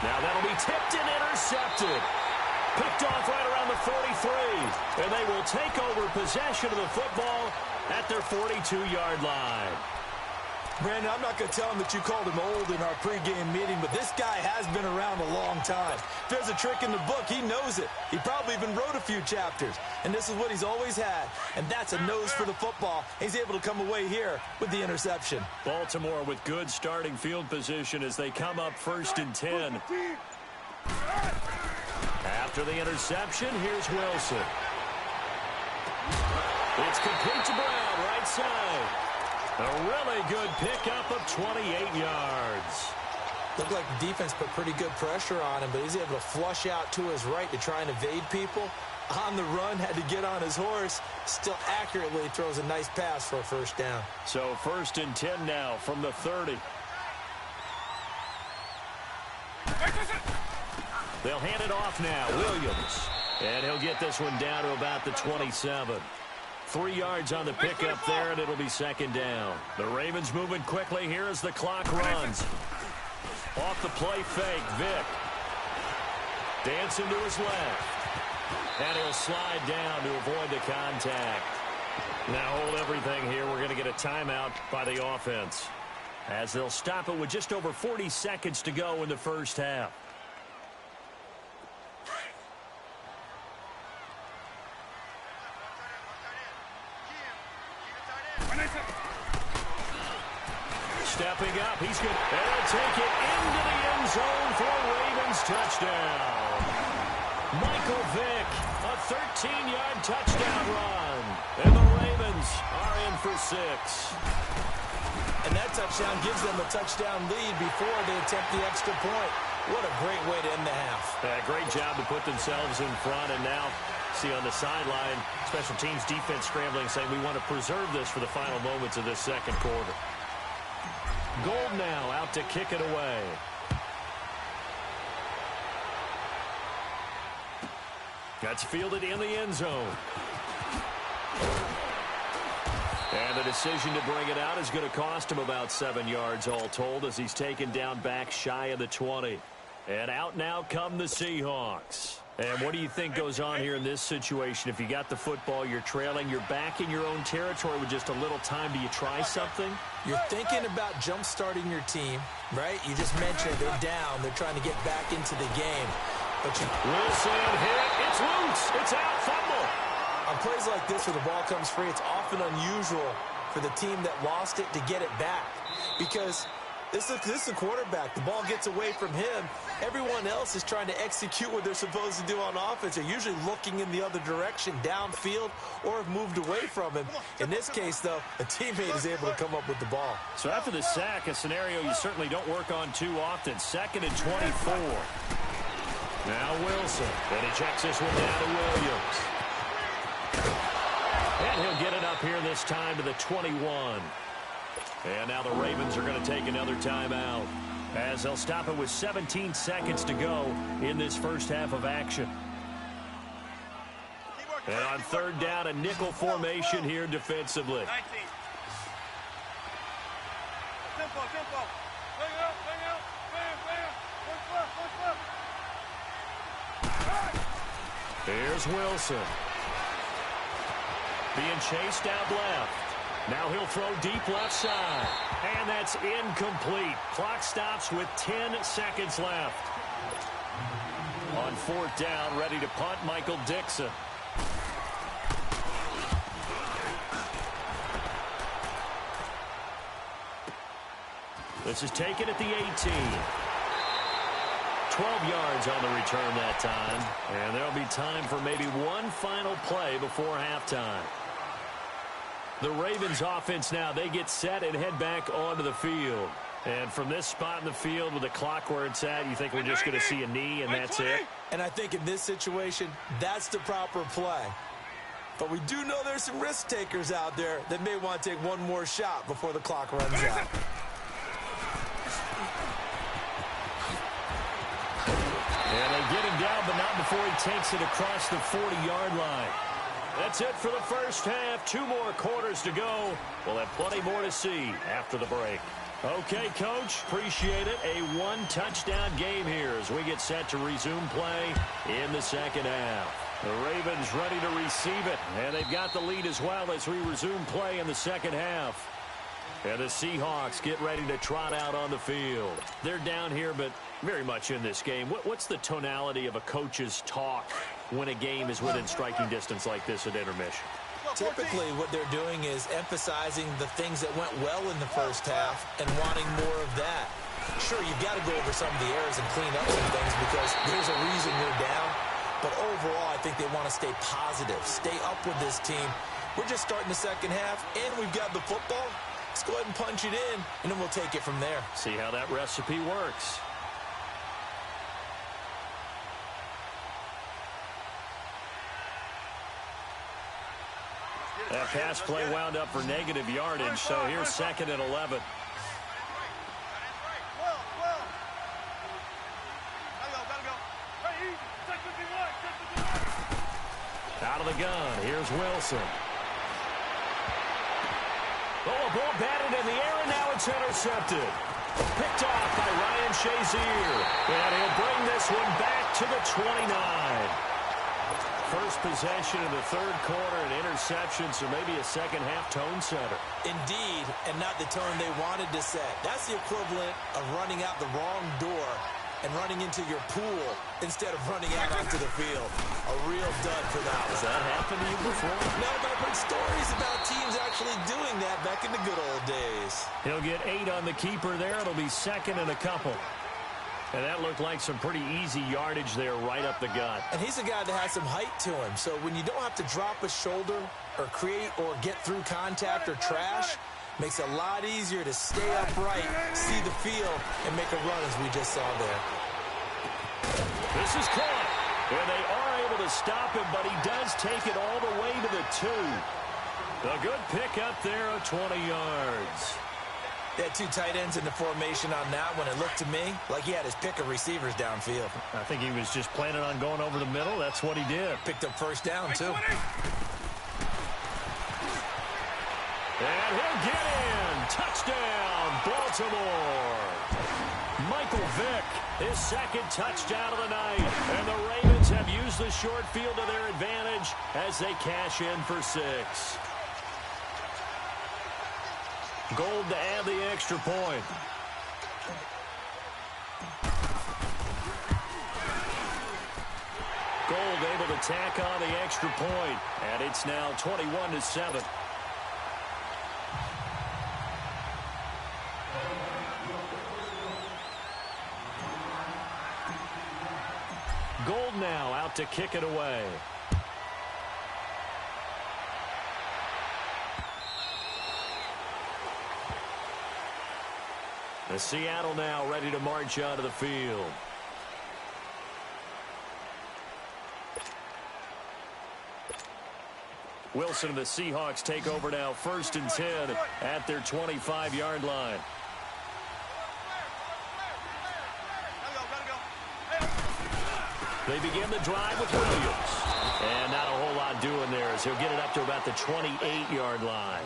Now that'll be tipped and intercepted. Picked off right around the 43. And they will take over possession of the football at their 42-yard line. Brandon, I'm not going to tell him that you called him old in our pregame meeting, but this guy has been around a long time. If there's a trick in the book, he knows it. He probably even wrote a few chapters, and this is what he's always had, and that's a nose for the football. He's able to come away here with the interception. Baltimore with good starting field position as they come up 1st and 10. After the interception, here's Wilson. It's complete to Brown, right side. A really good pickup of 28 yards. Looked like the defense put pretty good pressure on him, but he's able to flush out to his right to try and evade people. On the run, had to get on his horse. Still accurately throws a nice pass for a first down. So 1st and 10 now from the 30. They'll hand it off now. Williams. And he'll get this one down to about the 27. 3 yards on the pickup there, and it'll be 2nd down. The Ravens moving quickly here as the clock runs. Off the play fake, Vick. Dancing to his left. And he'll slide down to avoid the contact. Now hold everything here. We're going to get a timeout by the offense, as they'll stop it with just over 40 seconds to go in the first half. Stepping up, he's good. And he'll take it into the end zone for a Ravens touchdown. Michael Vick, a 13-yard touchdown run. And the Ravens are in for 6. And that touchdown gives them a touchdown lead before they attempt the extra point. What a great way to end the half. Yeah, great job to put themselves in front. And now, see on the sideline, special teams defense scrambling, saying we want to preserve this for the final moments of this second quarter. Gold now out to kick it away. That's fielded in the end zone. And the decision to bring it out is going to cost him about 7 yards all told, as he's taken down back shy of the 20. And out now come the Seahawks. And what do you think goes on here in this situation? If you got the football, you're trailing, you're back in your own territory with just a little time. Do you try something? You're thinking about jump-starting your team, right? You just mentioned they're down. They're trying to get back into the game. Wilson hit. It's loose. It's out. Fumble. On plays like this where the ball comes free, it's often unusual for the team that lost it to get it back. Because this is a quarterback. The ball gets away from him. Everyone else is trying to execute what they're supposed to do on offense. They're usually looking in the other direction, downfield, or have moved away from him. In this case, though, a teammate is able to come up with the ball. So after the sack, a scenario you certainly don't work on too often. 2nd and 24. Now Wilson. And he checks this one down to Williams. And he'll get it up here this time to the 21. And now the Ravens are going to take another timeout, as they'll stop it with 17 seconds to go in this first half of action. And on 3rd down, a nickel formation here defensively. 19. Tempo, tempo. Bring it up, bring it up. Bam, bam. Here's Wilson. Being chased out left. Now he'll throw deep left side. And that's incomplete. Clock stops with 10 seconds left. On 4th down, ready to punt, Michael Dixon. This is taken at the 18. 12 yards on the return that time. And there'll be time for maybe one final play before halftime. The Ravens offense now, they get set and head back onto the field. And from this spot in the field with the clock where it's at, you think we're just going to see a knee and that's it? And I think in this situation, that's the proper play. But we do know there's some risk takers out there that may want to take one more shot before the clock runs out. And they get him down, but not before he takes it across the 40-yard line. That's it for the first half. 2 more quarters to go. We'll have plenty more to see after the break. Okay, Coach, appreciate it. A 1-touchdown game here as we get set to resume play in the second half. The Ravens ready to receive it, and they've got the lead as well as we resume play in the second half. And the Seahawks get ready to trot out on the field. They're down here, but very much in this game. What's the tonality of a coach's talk when a game is within striking distance like this at intermission? Typically, what they're doing is emphasizing the things that went well in the first half and wanting more of that. Sure, you've got to go over some of the errors and clean up some things because there's a reason you're down. But overall, I think they want to stay positive, stay up with this team. We're just starting the second half, and we've got the football. Let's go ahead and punch it in, and then we'll take it from there. See how that recipe works. That pass play wound up for negative yardage, so here's 2nd and 11. Out of the gun, here's Wilson. Oh, a ball batted in the air, and now it's intercepted. Picked off by Ryan Shazier. And he'll bring this one back to the 29. First possession in the 3rd quarter, an interception, so maybe a second-half tone setter. Indeed, and not the tone they wanted to set. That's the equivalent of running out the wrong door and running into your pool instead of running out onto the field. A real dud for that one. Has that happened to you before? No, but I've heard stories about teams actually doing that back in the good old days. He'll get 8 on the keeper there. It'll be 2nd and a couple. And that looked like some pretty easy yardage there right up the gut. And he's a guy that has some height to him. So when you don't have to drop a shoulder or create or get through contact or trash, makes it a lot easier to stay upright, see the field, and make a run as we just saw there. This is caught. And they are able to stop him, but he does take it all the way to the 2. A good pick up there of 20 yards. They had 2 tight ends in the formation on that one. It looked to me like he had his pick of receivers downfield. I think he was just planning on going over the middle. That's what he did. Picked up first down, too. And he'll get in. Touchdown, Baltimore. Michael Vick, his 2nd touchdown of the night. And the Ravens have used the short field to their advantage as they cash in for 6. Gold to add the extra point. Gold able to tack on the extra point, and it's now 21-7. Gold now out to kick it away. The Seattle now ready to march onto the field. Wilson and the Seahawks take over now, 1st and 10 at their 25-yard line. They begin the drive with Williams. And not a whole lot doing there as he'll get it up to about the 28-yard line.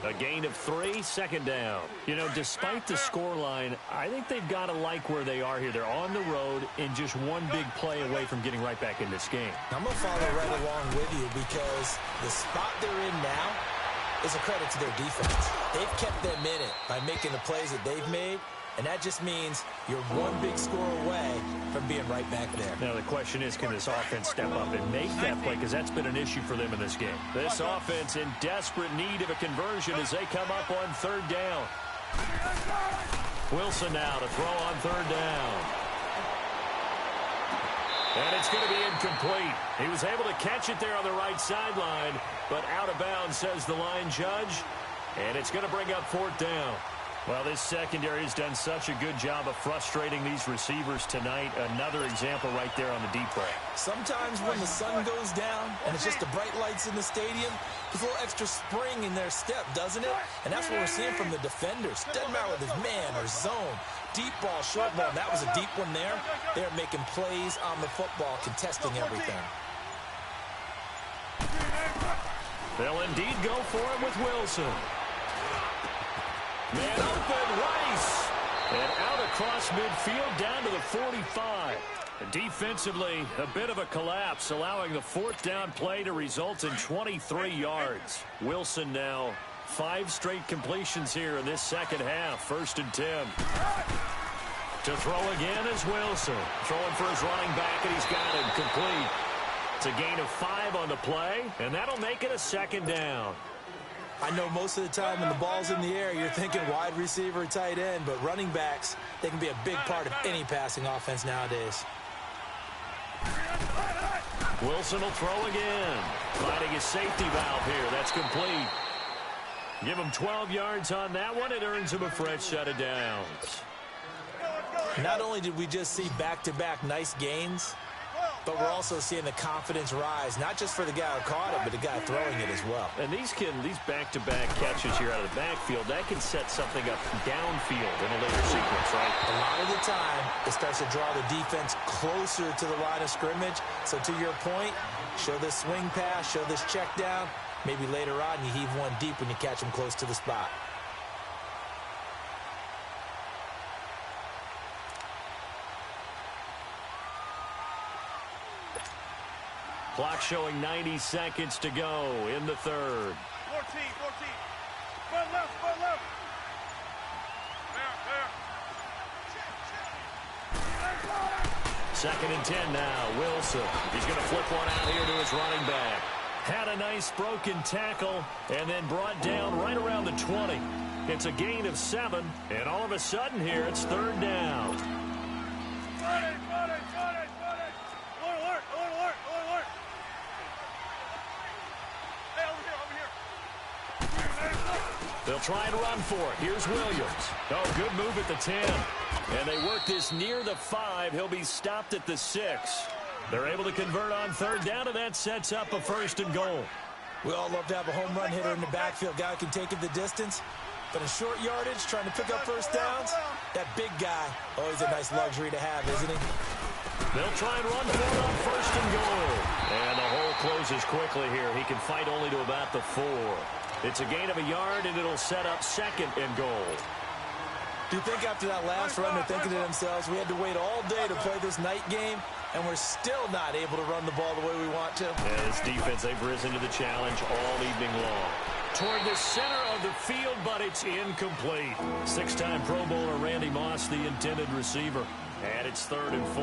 A gain of 3, 2nd down. You know, despite the scoreline, I think they've got to like where they are here. They're on the road and just one big play away from getting right back in this game. I'm going to follow right along with you because the spot they're in now is a credit to their defense. They've kept them in it by making the plays that they've made, and that just means you're one big score away from being right back there. Now, the question is, can this offense step up and make that play? Because that's been an issue for them in this game. This offense in desperate need of a conversion as they come up on 3rd down. Wilson now to throw on 3rd down. And it's going to be incomplete. He was able to catch it there on the right sideline, but out of bounds, says the line judge. And it's going to bring up 4th down. Well, this secondary has done such a good job of frustrating these receivers tonight. Another example right there on the deep ball. Sometimes when the sun goes down and it's just the bright lights in the stadium, there's a little extra spring in their step, doesn't it? And that's what we're seeing from the defenders. Doesn't matter whether it's man or zone. Deep ball, short ball. That was a deep one there. They're making plays on the football, contesting everything. They'll indeed go for it with Wilson. Man open, Rice. And out across midfield down to the 45. Defensively, a bit of a collapse, allowing the 4th down play to result in 23 yards. Wilson now 5 straight completions here in this second half. 1st and 10. To throw again is Wilson. Throwing for his running back, and he's got him complete. It's a gain of 5 on the play, and that'll make it a 2nd down. I know most of the time when the ball's in the air, you're thinking wide receiver, tight end, but running backs, they can be a big part of any passing offense nowadays. Wilson will throw again. Finding his safety valve here. That's complete. Give him 12 yards on that one. It earns him a fresh set of downs. Not only did we just see back-to-back nice gains, but we're also seeing the confidence rise, not just for the guy who caught it, but the guy throwing it as well. And these back-to-back catches here out of the backfield, that can set something up downfield in a later sequence, right? A lot of the time, it starts to draw the defense closer to the line of scrimmage. So to your point, show this swing pass, show this check down. Maybe later on you heave one deep when you catch him close to the spot. Clock showing 90 seconds to go in the 3rd. 14. Front left. There. 2nd and 10 now. Wilson. He's going to flip one out here to his running back. Had a nice broken tackle and then brought down right around the 20. It's a gain of 7, and all of a sudden here it's 3rd down. They'll try and run for it. Here's Williams. Oh, good move at the 10. And they work this near the 5. He'll be stopped at the 6. They're able to convert on 3rd down, and that sets up a 1st and goal. We all love to have a home run hitter in the backfield. Guy who can take it the distance. But in short yardage, trying to pick up 1st downs, that big guy, always a nice luxury to have, isn't he? They'll try and run for it on 1st and goal. And the hole closes quickly here. He can fight only to about the 4. It's a gain of a yard, and it'll set up 2nd and goal. Do you think after that last run they're thinking to themselves, we had to wait all day to play this night game, and we're still not able to run the ball the way we want to? Yeah, this defense, they've risen to the challenge all evening long. Toward the center of the field, but it's incomplete. 6-time Pro Bowler Randy Moss, the intended receiver. And it's 3rd and 4.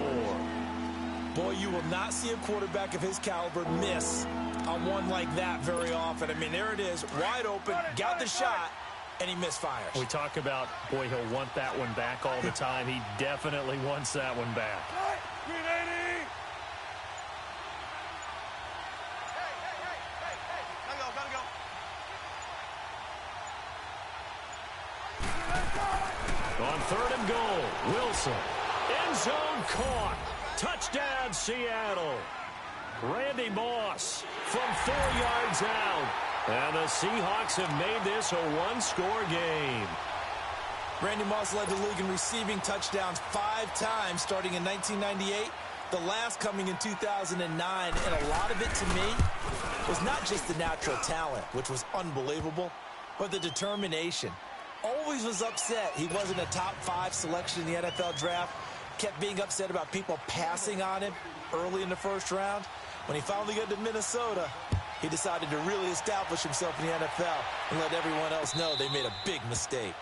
Boy, you will not see a quarterback of his caliber miss on one like that very often. I mean, there it is, wide open, got the shot, and he misfires. We talk about, boy, he'll want that one back all the time. He definitely wants that one back. On 3rd and goal, Wilson. End zone caught. Touchdown, Seattle. Randy Moss from 4 yards out. And the Seahawks have made this a one-score game. Randy Moss led the league in receiving touchdowns 5 times starting in 1998, the last coming in 2009. And a lot of it, to me, was not just the natural talent, which was unbelievable, but the determination. Always was upset he wasn't a top 5 selection in the NFL draft. Kept being upset about people passing on him early in the first round. When he finally got to Minnesota, he decided to really establish himself in the NFL and let everyone else know they made a big mistake.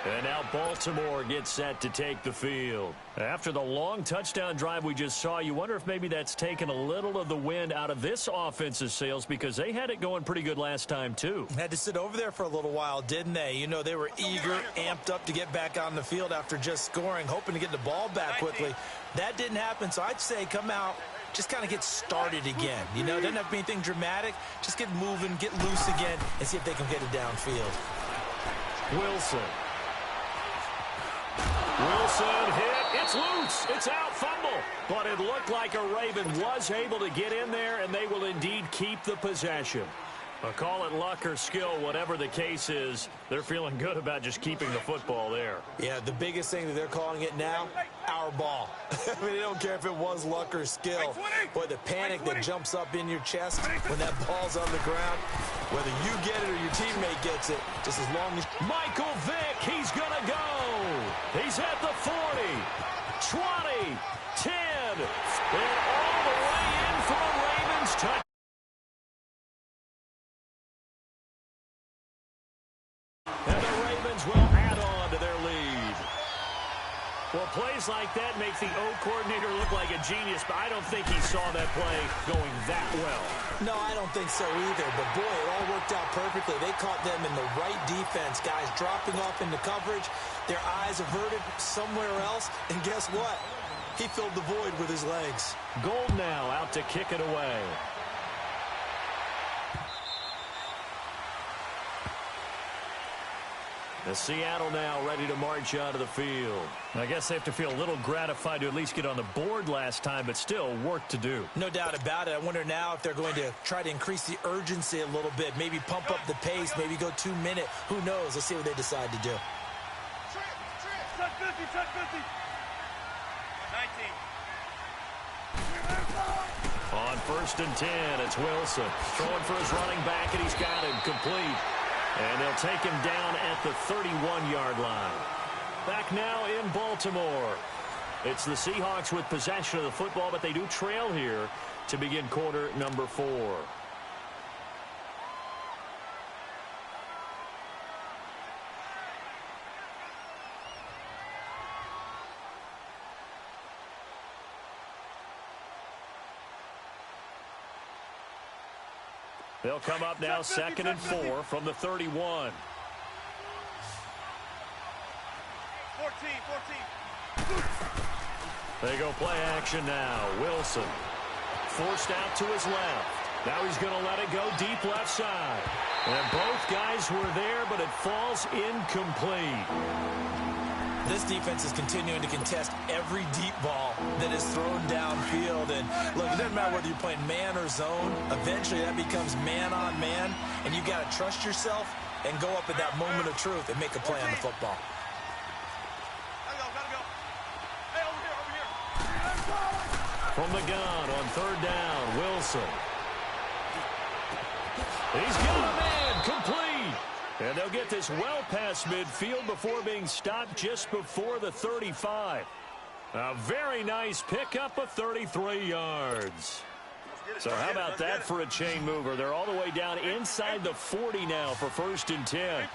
And now Baltimore gets set to take the field. After the long touchdown drive we just saw, you wonder if maybe that's taken a little of the wind out of this offense's sails, because they had it going pretty good last time, too. Had to sit over there for a little while, didn't they? You know, they were eager, amped up to get back on the field after just scoring, hoping to get the ball back quickly. That didn't happen, so I'd say come out, just kind of get started again. You know, doesn't have to be anything dramatic. Just get moving, get loose again, and see if they can get it downfield. Wilson hit. It's loose. It's out. Fumble. But it looked like a Raven was able to get in there, and they will indeed keep the possession. Call it luck or skill, whatever the case is, they're feeling good about just keeping the football there. Yeah, the biggest thing that they're calling it now, our ball. I mean, they don't care if it was luck or skill. Boy, the panic that jumps up in your chest when that ball's on the ground, whether you get it or your teammate gets it, just as long as... Michael Vick, he's going to go. He's at the 40, 20, 10, and all the way in for a Ravens touchdown. And the Ravens will add on to their lead. Well, plays like that make the O coordinator look like a genius, but I don't think he saw that play going that well. No, I don't think so either, but boy, it all worked out perfectly. They caught them in the right defense, guys dropping off into coverage, their eyes averted somewhere else, and guess what? He filled the void with his legs. Gold now out to kick it away. The Seattle now ready to march out of the field. I guess they have to feel a little gratified to at least get on the board last time, but still work to do. No doubt about it. I wonder now if they're going to try to increase the urgency a little bit, maybe pump up the pace, maybe go 2 minute. Who knows? Let's see what they decide to do. Touch 50, touch 50. 19. On 1st and 10, it's Wilson. Throwing for his running back, and he's got him complete. And they'll take him down at the 31-yard line. Back now in Baltimore. It's the Seahawks with possession of the football, but they do trail here to begin quarter number 4. They'll come up now 2nd and 4 from the 31. 14. They go play action now. Wilson forced out to his left. Now he's going to let it go deep left side. And both guys were there, but it falls incomplete. This defense is continuing to contest every deep ball that is thrown downfield. And look, it doesn't matter whether you're playing man or zone. Eventually that becomes man on man. And you've got to trust yourself and go up at that moment of truth and make a play on the football. Gotta go. Hey, over here. From the gun on 3rd down, Wilson. He's got a man complete. And they'll get this well past midfield before being stopped just before the 35. A very nice pickup of 33 yards. So how about that for a chain mover? They're all the way down inside the 40 now for 1st and 10.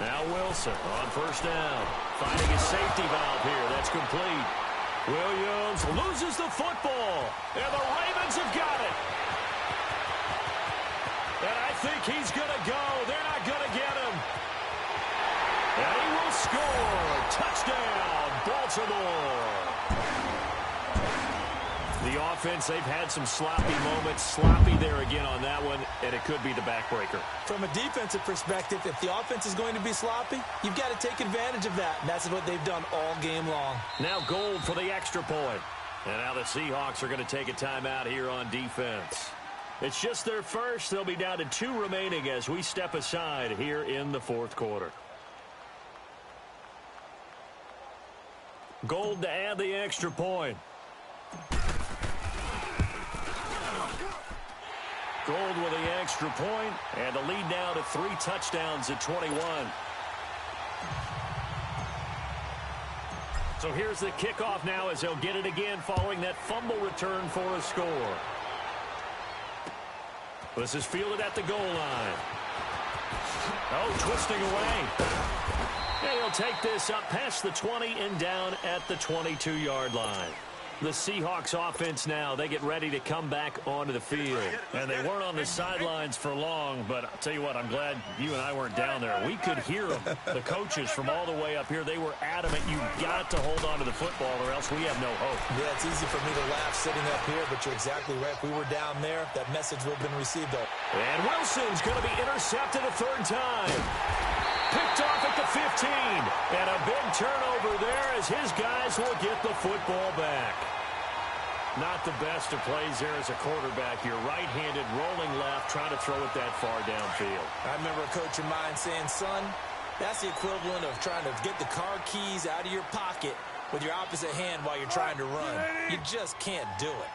Now Wilson on first down. Finding his safety valve here. That's complete. Williams loses the football. And the Ravens have got it. And I think he's going to go. They're not going to get him. And he will score. Touchdown, Baltimore. The offense, they've had some sloppy moments. Sloppy there again on that one, and it could be the backbreaker. From a defensive perspective, if the offense is going to be sloppy, you've got to take advantage of that, and that's what they've done all game long. Now Gold for the extra point. And now the Seahawks are going to take a timeout here on defense. It's just their first. They'll be down to 2 remaining as we step aside here in the fourth quarter. Gold to add the extra point. Gold with the extra point, and the lead now to 3 touchdowns at 21. So here's the kickoff now as they'll get it again following that fumble return for a score. This is fielded at the goal line. Oh, twisting away. And he'll take this up past the 20 and down at the 22-yard line. The Seahawks offense now, they get ready to come back onto the field. And they weren't on the sidelines for long, but I'll tell you what, I'm glad you and I weren't down there. We could hear them. The coaches from all the way up here, they were adamant. You've got to hold on to the football or else we have no hope. Yeah, it's easy for me to laugh sitting up here, but you're exactly right. If we were down there, that message would have been received though. And Wilson's going to be intercepted a 3rd time. Picked off at the 15. And a big turnover there as his guys will get the football back. Not the best of plays there as a quarterback. You're right-handed, rolling left, trying to throw it that far downfield. I remember a coach of mine saying, son, that's the equivalent of trying to get the car keys out of your pocket with your opposite hand while you're trying to run. You just can't do it.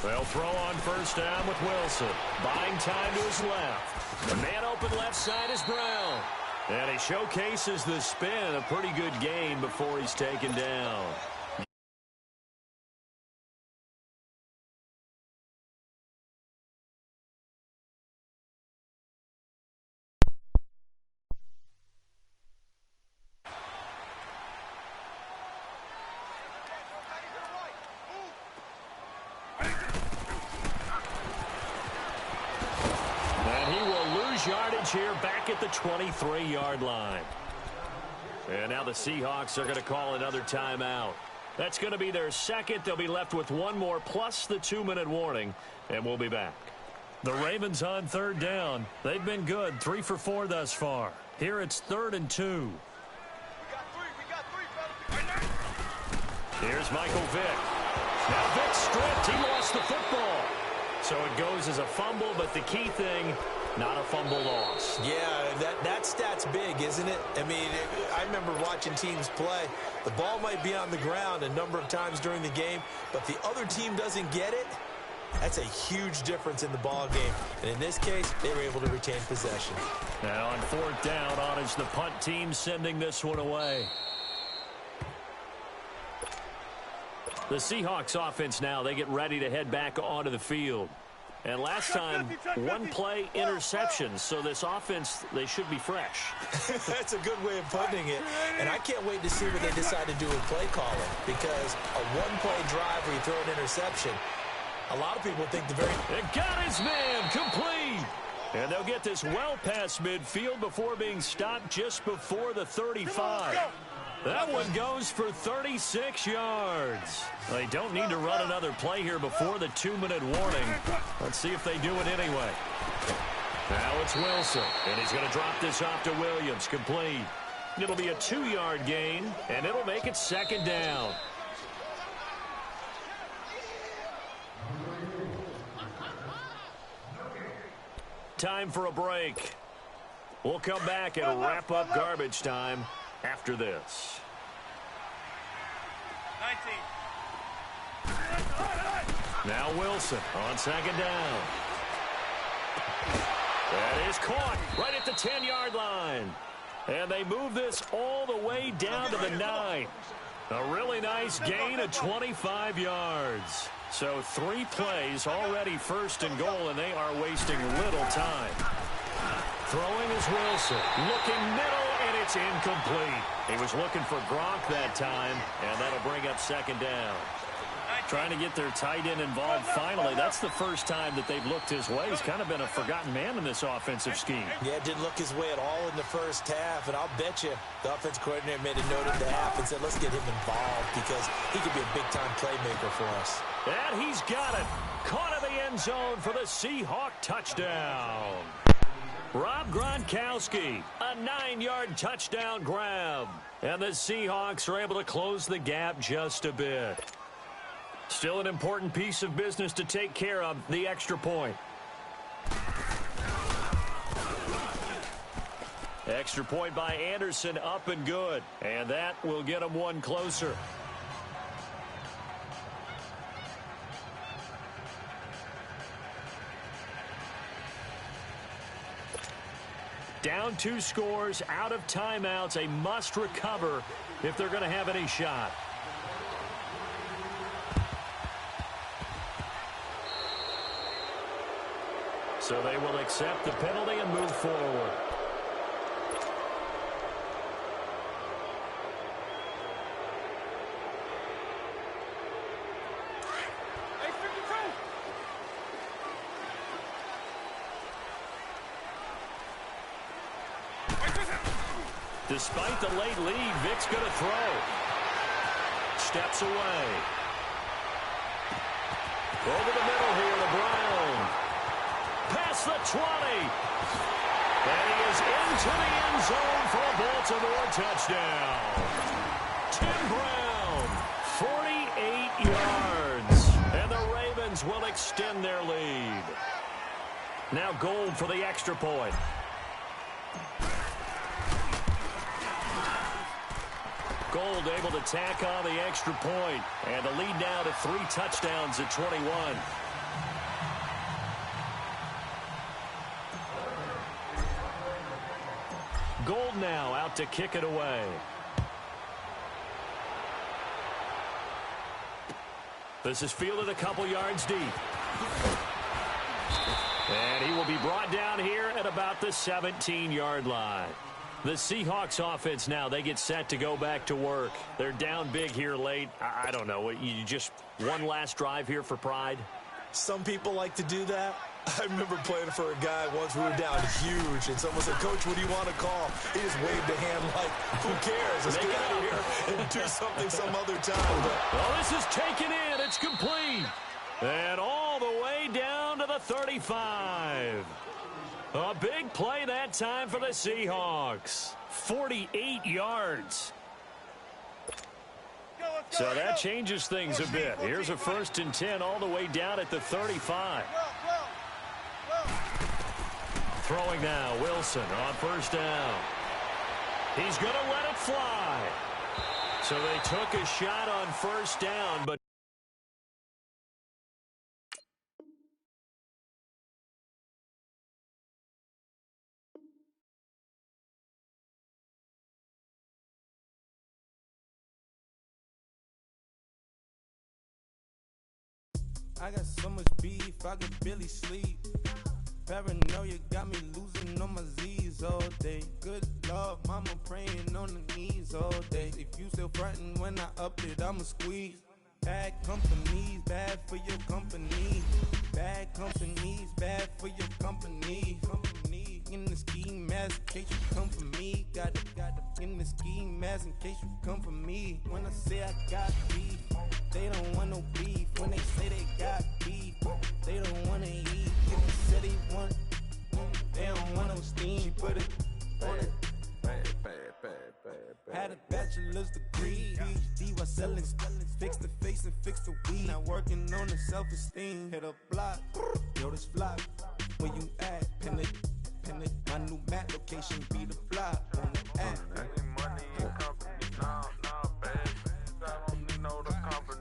They'll throw on first down with Wilson. Buying time to his left. The man open left side is Brown. And he showcases the spin. A pretty good gain before he's taken down. Yardage here back at the 23-yard line. And now the Seahawks are going to call another timeout. That's going to be their second. They'll be left with one more plus the 2-minute warning, and we'll be back. The Ravens on 3rd down. They've been good, 3 for 4 thus far. Here it's 3rd and 2. We got three, brother. Here's Michael Vick. Now Vick stripped. He lost the football. So it goes as a fumble, but the key thing, not a fumble loss. Yeah, that stat's big, isn't it? I mean, I remember watching teams play. The ball might be on the ground a number of times during the game, but the other team doesn't get it. That's a huge difference in the ball game. And in this case, they were able to retain possession. Now on 4th down, on is the punt team sending this one away. The Seahawks offense now, they get ready to head back onto the field. And last time, 1 play interception. So this offense, they should be fresh. That's a good way of putting it. And I can't wait to see what they decide to do with play calling. Because a 1-play drive where you throw an interception, a lot of people think the very... It got his man complete. And they'll get this well past midfield before being stopped just before the 35. That one goes for 36 yards. They don't need to run another play here before the 2-minute warning. Let's see if they do it anyway. Now it's Wilson, and he's going to drop this off to Williams, complete. It'll be a 2-yard gain, and it'll make it 2nd down. Time for a break. We'll come back and wrap up garbage time after this. 19. Now Wilson on 2nd down. That is caught right at the 10-yard line. And they move this all the way down to the 9. A really nice gain of 25 yards. So 3 plays already first and goal, and they are wasting little time. Throwing is Wilson. Looking middle, and it's incomplete. He was looking for Gronk that time, and that'll bring up second down. Trying to get their tight end involved finally. That's the first time that they've looked his way. He's kind of been a forgotten man in this offensive scheme. Yeah, didn't look his way at all in the first half, and I'll bet you the offense coordinator made a note at the half and said, let's get him involved because he could be a big-time playmaker for us. And he's got it. Caught in the end zone for the Seahawk touchdown. Rob Gronkowski, a 9-yard touchdown grab. And the Seahawks are able to close the gap just a bit. Still an important piece of business to take care of, the extra point. Extra point by Anderson, up and good. And that will get them one closer. Down 2 scores, out of timeouts, a must recover if they're going to have any shot. So they will accept the penalty and move forward. Despite the late lead, Vic's going to throw. Steps away. Over the middle here to Brown. Past the 20. And he is into the end zone for a Baltimore touchdown. Tim Brown, 48 yards. And the Ravens will extend their lead. Now Gold for the extra point. Gold able to tack on the extra point. And the lead now to 3 touchdowns at 21. Gold now out to kick it away. This is fielded a couple yards deep. And he will be brought down here at about the 17-yard line. The Seahawks offense now, they get set to go back to work. They're down big here late. I don't know. You just one last drive here for pride? Some people like to do that. I remember playing for a guy once. We were down huge, and someone said, Coach, what do you want to call? He just waved a hand like, who cares? Let's get out of here and do something some other time. Well, this is taken in. It's complete. And all the way down to the 35. A big play that time for the Seahawks. 48 yards. So that changes things a bit. Here's a 1st and 10 all the way down at the 35. Throwing now, Wilson on 1st down. He's going to let it fly. So they took a shot on 1st down, but I got so much beef, I could barely sleep. Paranoia got me losing on my Z's all day. Good Lord, mama praying on the knees all day. If you still frontin' when I up it, I'ma squeeze. Bad companies, bad for your company. Bad companies, bad for your company. Company in the ski mask in case you come for me. Got it in the ski mask in case you come for me. When I say I got beef, they don't want no beef. When they say they got beef, they don't want to eat. If they say they want, they don't want no steam. She put it on it. Had a bachelor's degree, PhD while selling. Fix the face and fix the weed. Now working on the self-esteem. Hit a block, yo, this flop. Where you at? Pin it. My new map location be the flop on the app. Money and company, no, baby. I don't need no the company.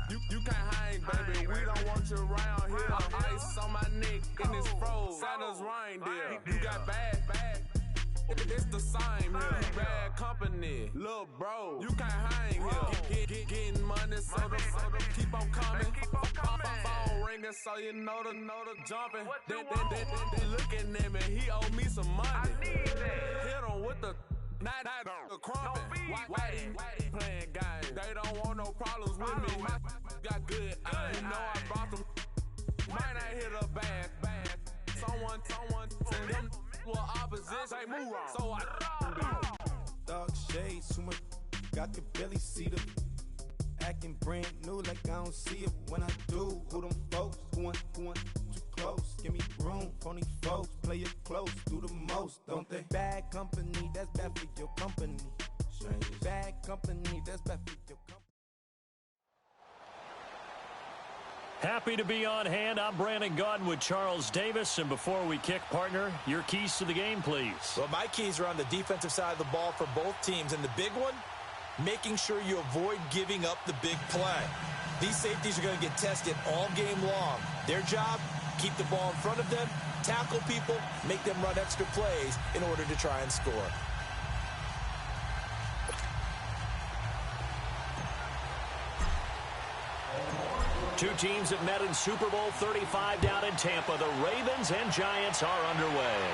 You can't hang, baby. We don't want you around here. Ice on my neck in this froze. Santa's reindeer. You got bad. It's the same here. Bad company, little bro, you can't hang here. Getting money, so the keep on coming. Phone ringing, so you know the jumping. They looking at me, he owe me some money. Hit him with the not the crumping. Whitey playing games. They don't want no problems with me. Got good, I know I brought them. Might not hit a bad. Someone, send them for opposition. They move on. So I dark shades, too much. I could barely see them. Acting brand new, like I don't see it when I do. Who them folks? Who want too close? Give me room, phony folks. Play it close, do the most, don't they? Bad company, that's bad for your company. Bad company, that's bad for your company. Happy to be on hand. I'm Brandon Gaudin with Charles Davis. And before we kick, partner, your keys to the game, please. Well, my keys are on the defensive side of the ball for both teams. And the big one, making sure you avoid giving up the big play. These safeties are going to get tested all game long. Their job, keep the ball in front of them, tackle people, make them run extra plays in order to try and score. Two teams have met in Super Bowl 35 down in Tampa. The Ravens and Giants are underway.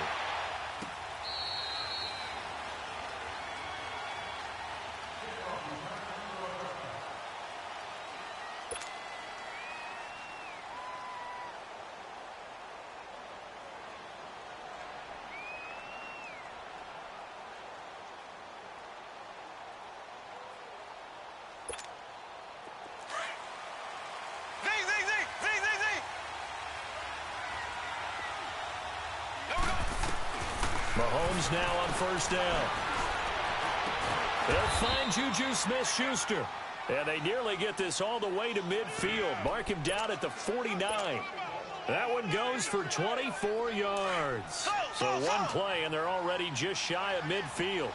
Mahomes now on first down. They'll find Juju Smith-Schuster. And they nearly get this all the way to midfield. Mark him down at the 49. That one goes for 24 yards. So one play, and they're already just shy of midfield.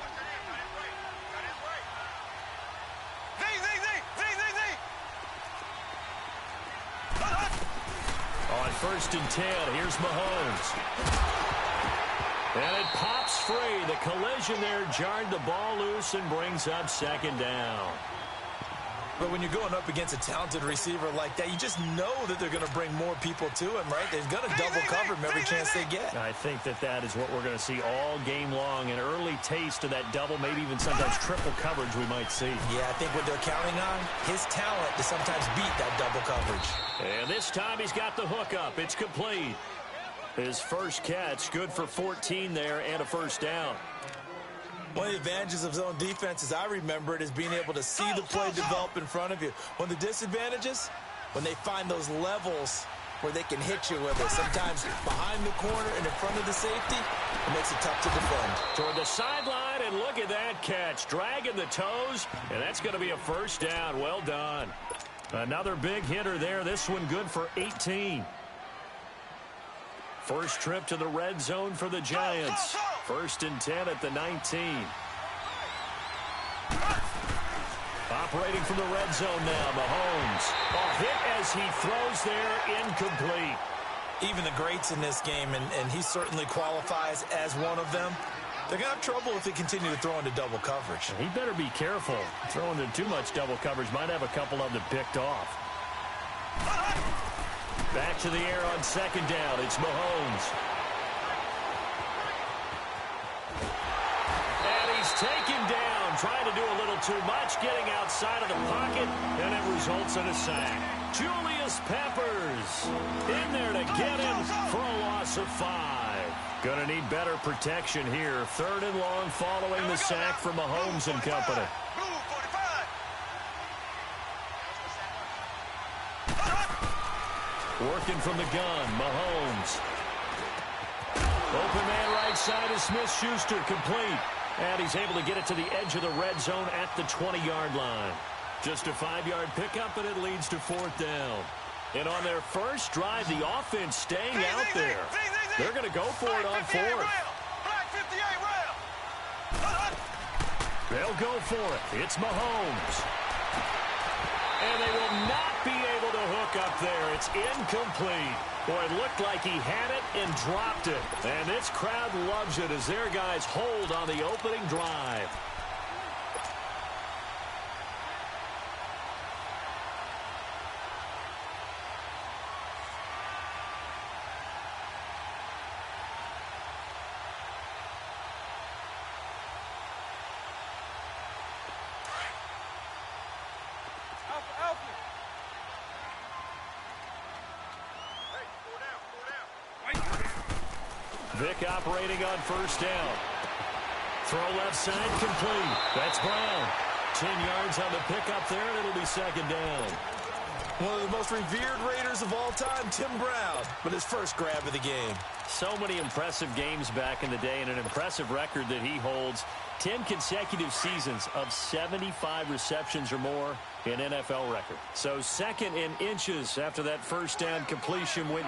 On first and 10, here's Mahomes. And it pops free. The collision there jarred the ball loose and brings up second down. But when you're going up against a talented receiver like that, you just know that they're going to bring more people to him, right? They're going to double cover him every chance they get. I think that is what we're going to see all game long. An early taste of that double, maybe even sometimes triple coverage we might see. Yeah, I think what they're counting on, his talent to sometimes beat that double coverage. And this time he's got the hook up. It's complete. His first catch, good for 14 there and a first down. One of the advantages of zone defense, as I remember it, is being able to see the play develop in front of you. One of the disadvantages, when they find those levels where they can hit you with it. Sometimes behind the corner and in front of the safety, it makes it tough to defend. Toward the sideline, and look at that catch. Dragging the toes, and that's going to be a first down. Well done. Another big hitter there. This one good for 18. First trip to the red zone for the Giants. First and 10 at the 19. Operating from the red zone now, Mahomes. A hit as he throws there, incomplete. Even the greats in this game, and he certainly qualifies as one of them, they're going to have trouble if they continue to throw into double coverage. He better be careful. Throwing into too much double coverage might have a couple of them picked off. Back to the air on second down. It's Mahomes. And he's taken down, trying to do a little too much, getting outside of the pocket, and it results in a sack. Julius Peppers in there to get him for a loss of 5. Gonna need better protection here. Third and long following the sack from Mahomes and company. Working from the gun, Mahomes. Open man right side is Smith-Schuster, complete. And he's able to get it to the edge of the red zone at the 20-yard line. Just a 5-yard pickup, and it leads to fourth down. And on their first drive, the offense staying out there. They're going to go for it on fourth. They'll go for it. It's Mahomes. And they will not be able to hook up there. It's incomplete. Boy, it looked like he had it and dropped it. And this crowd loves it as their guys hold on the opening drive. Vick operating on first down. Throw left side complete. That's Brown. 10 yards on the pickup there, and it'll be second down. One of the most revered Raiders of all time, Tim Brown, but his first grab of the game. So many impressive games back in the day, and an impressive record that he holds. 10 consecutive seasons of 75 receptions or more in NFL record. So second in inches after that first down completion went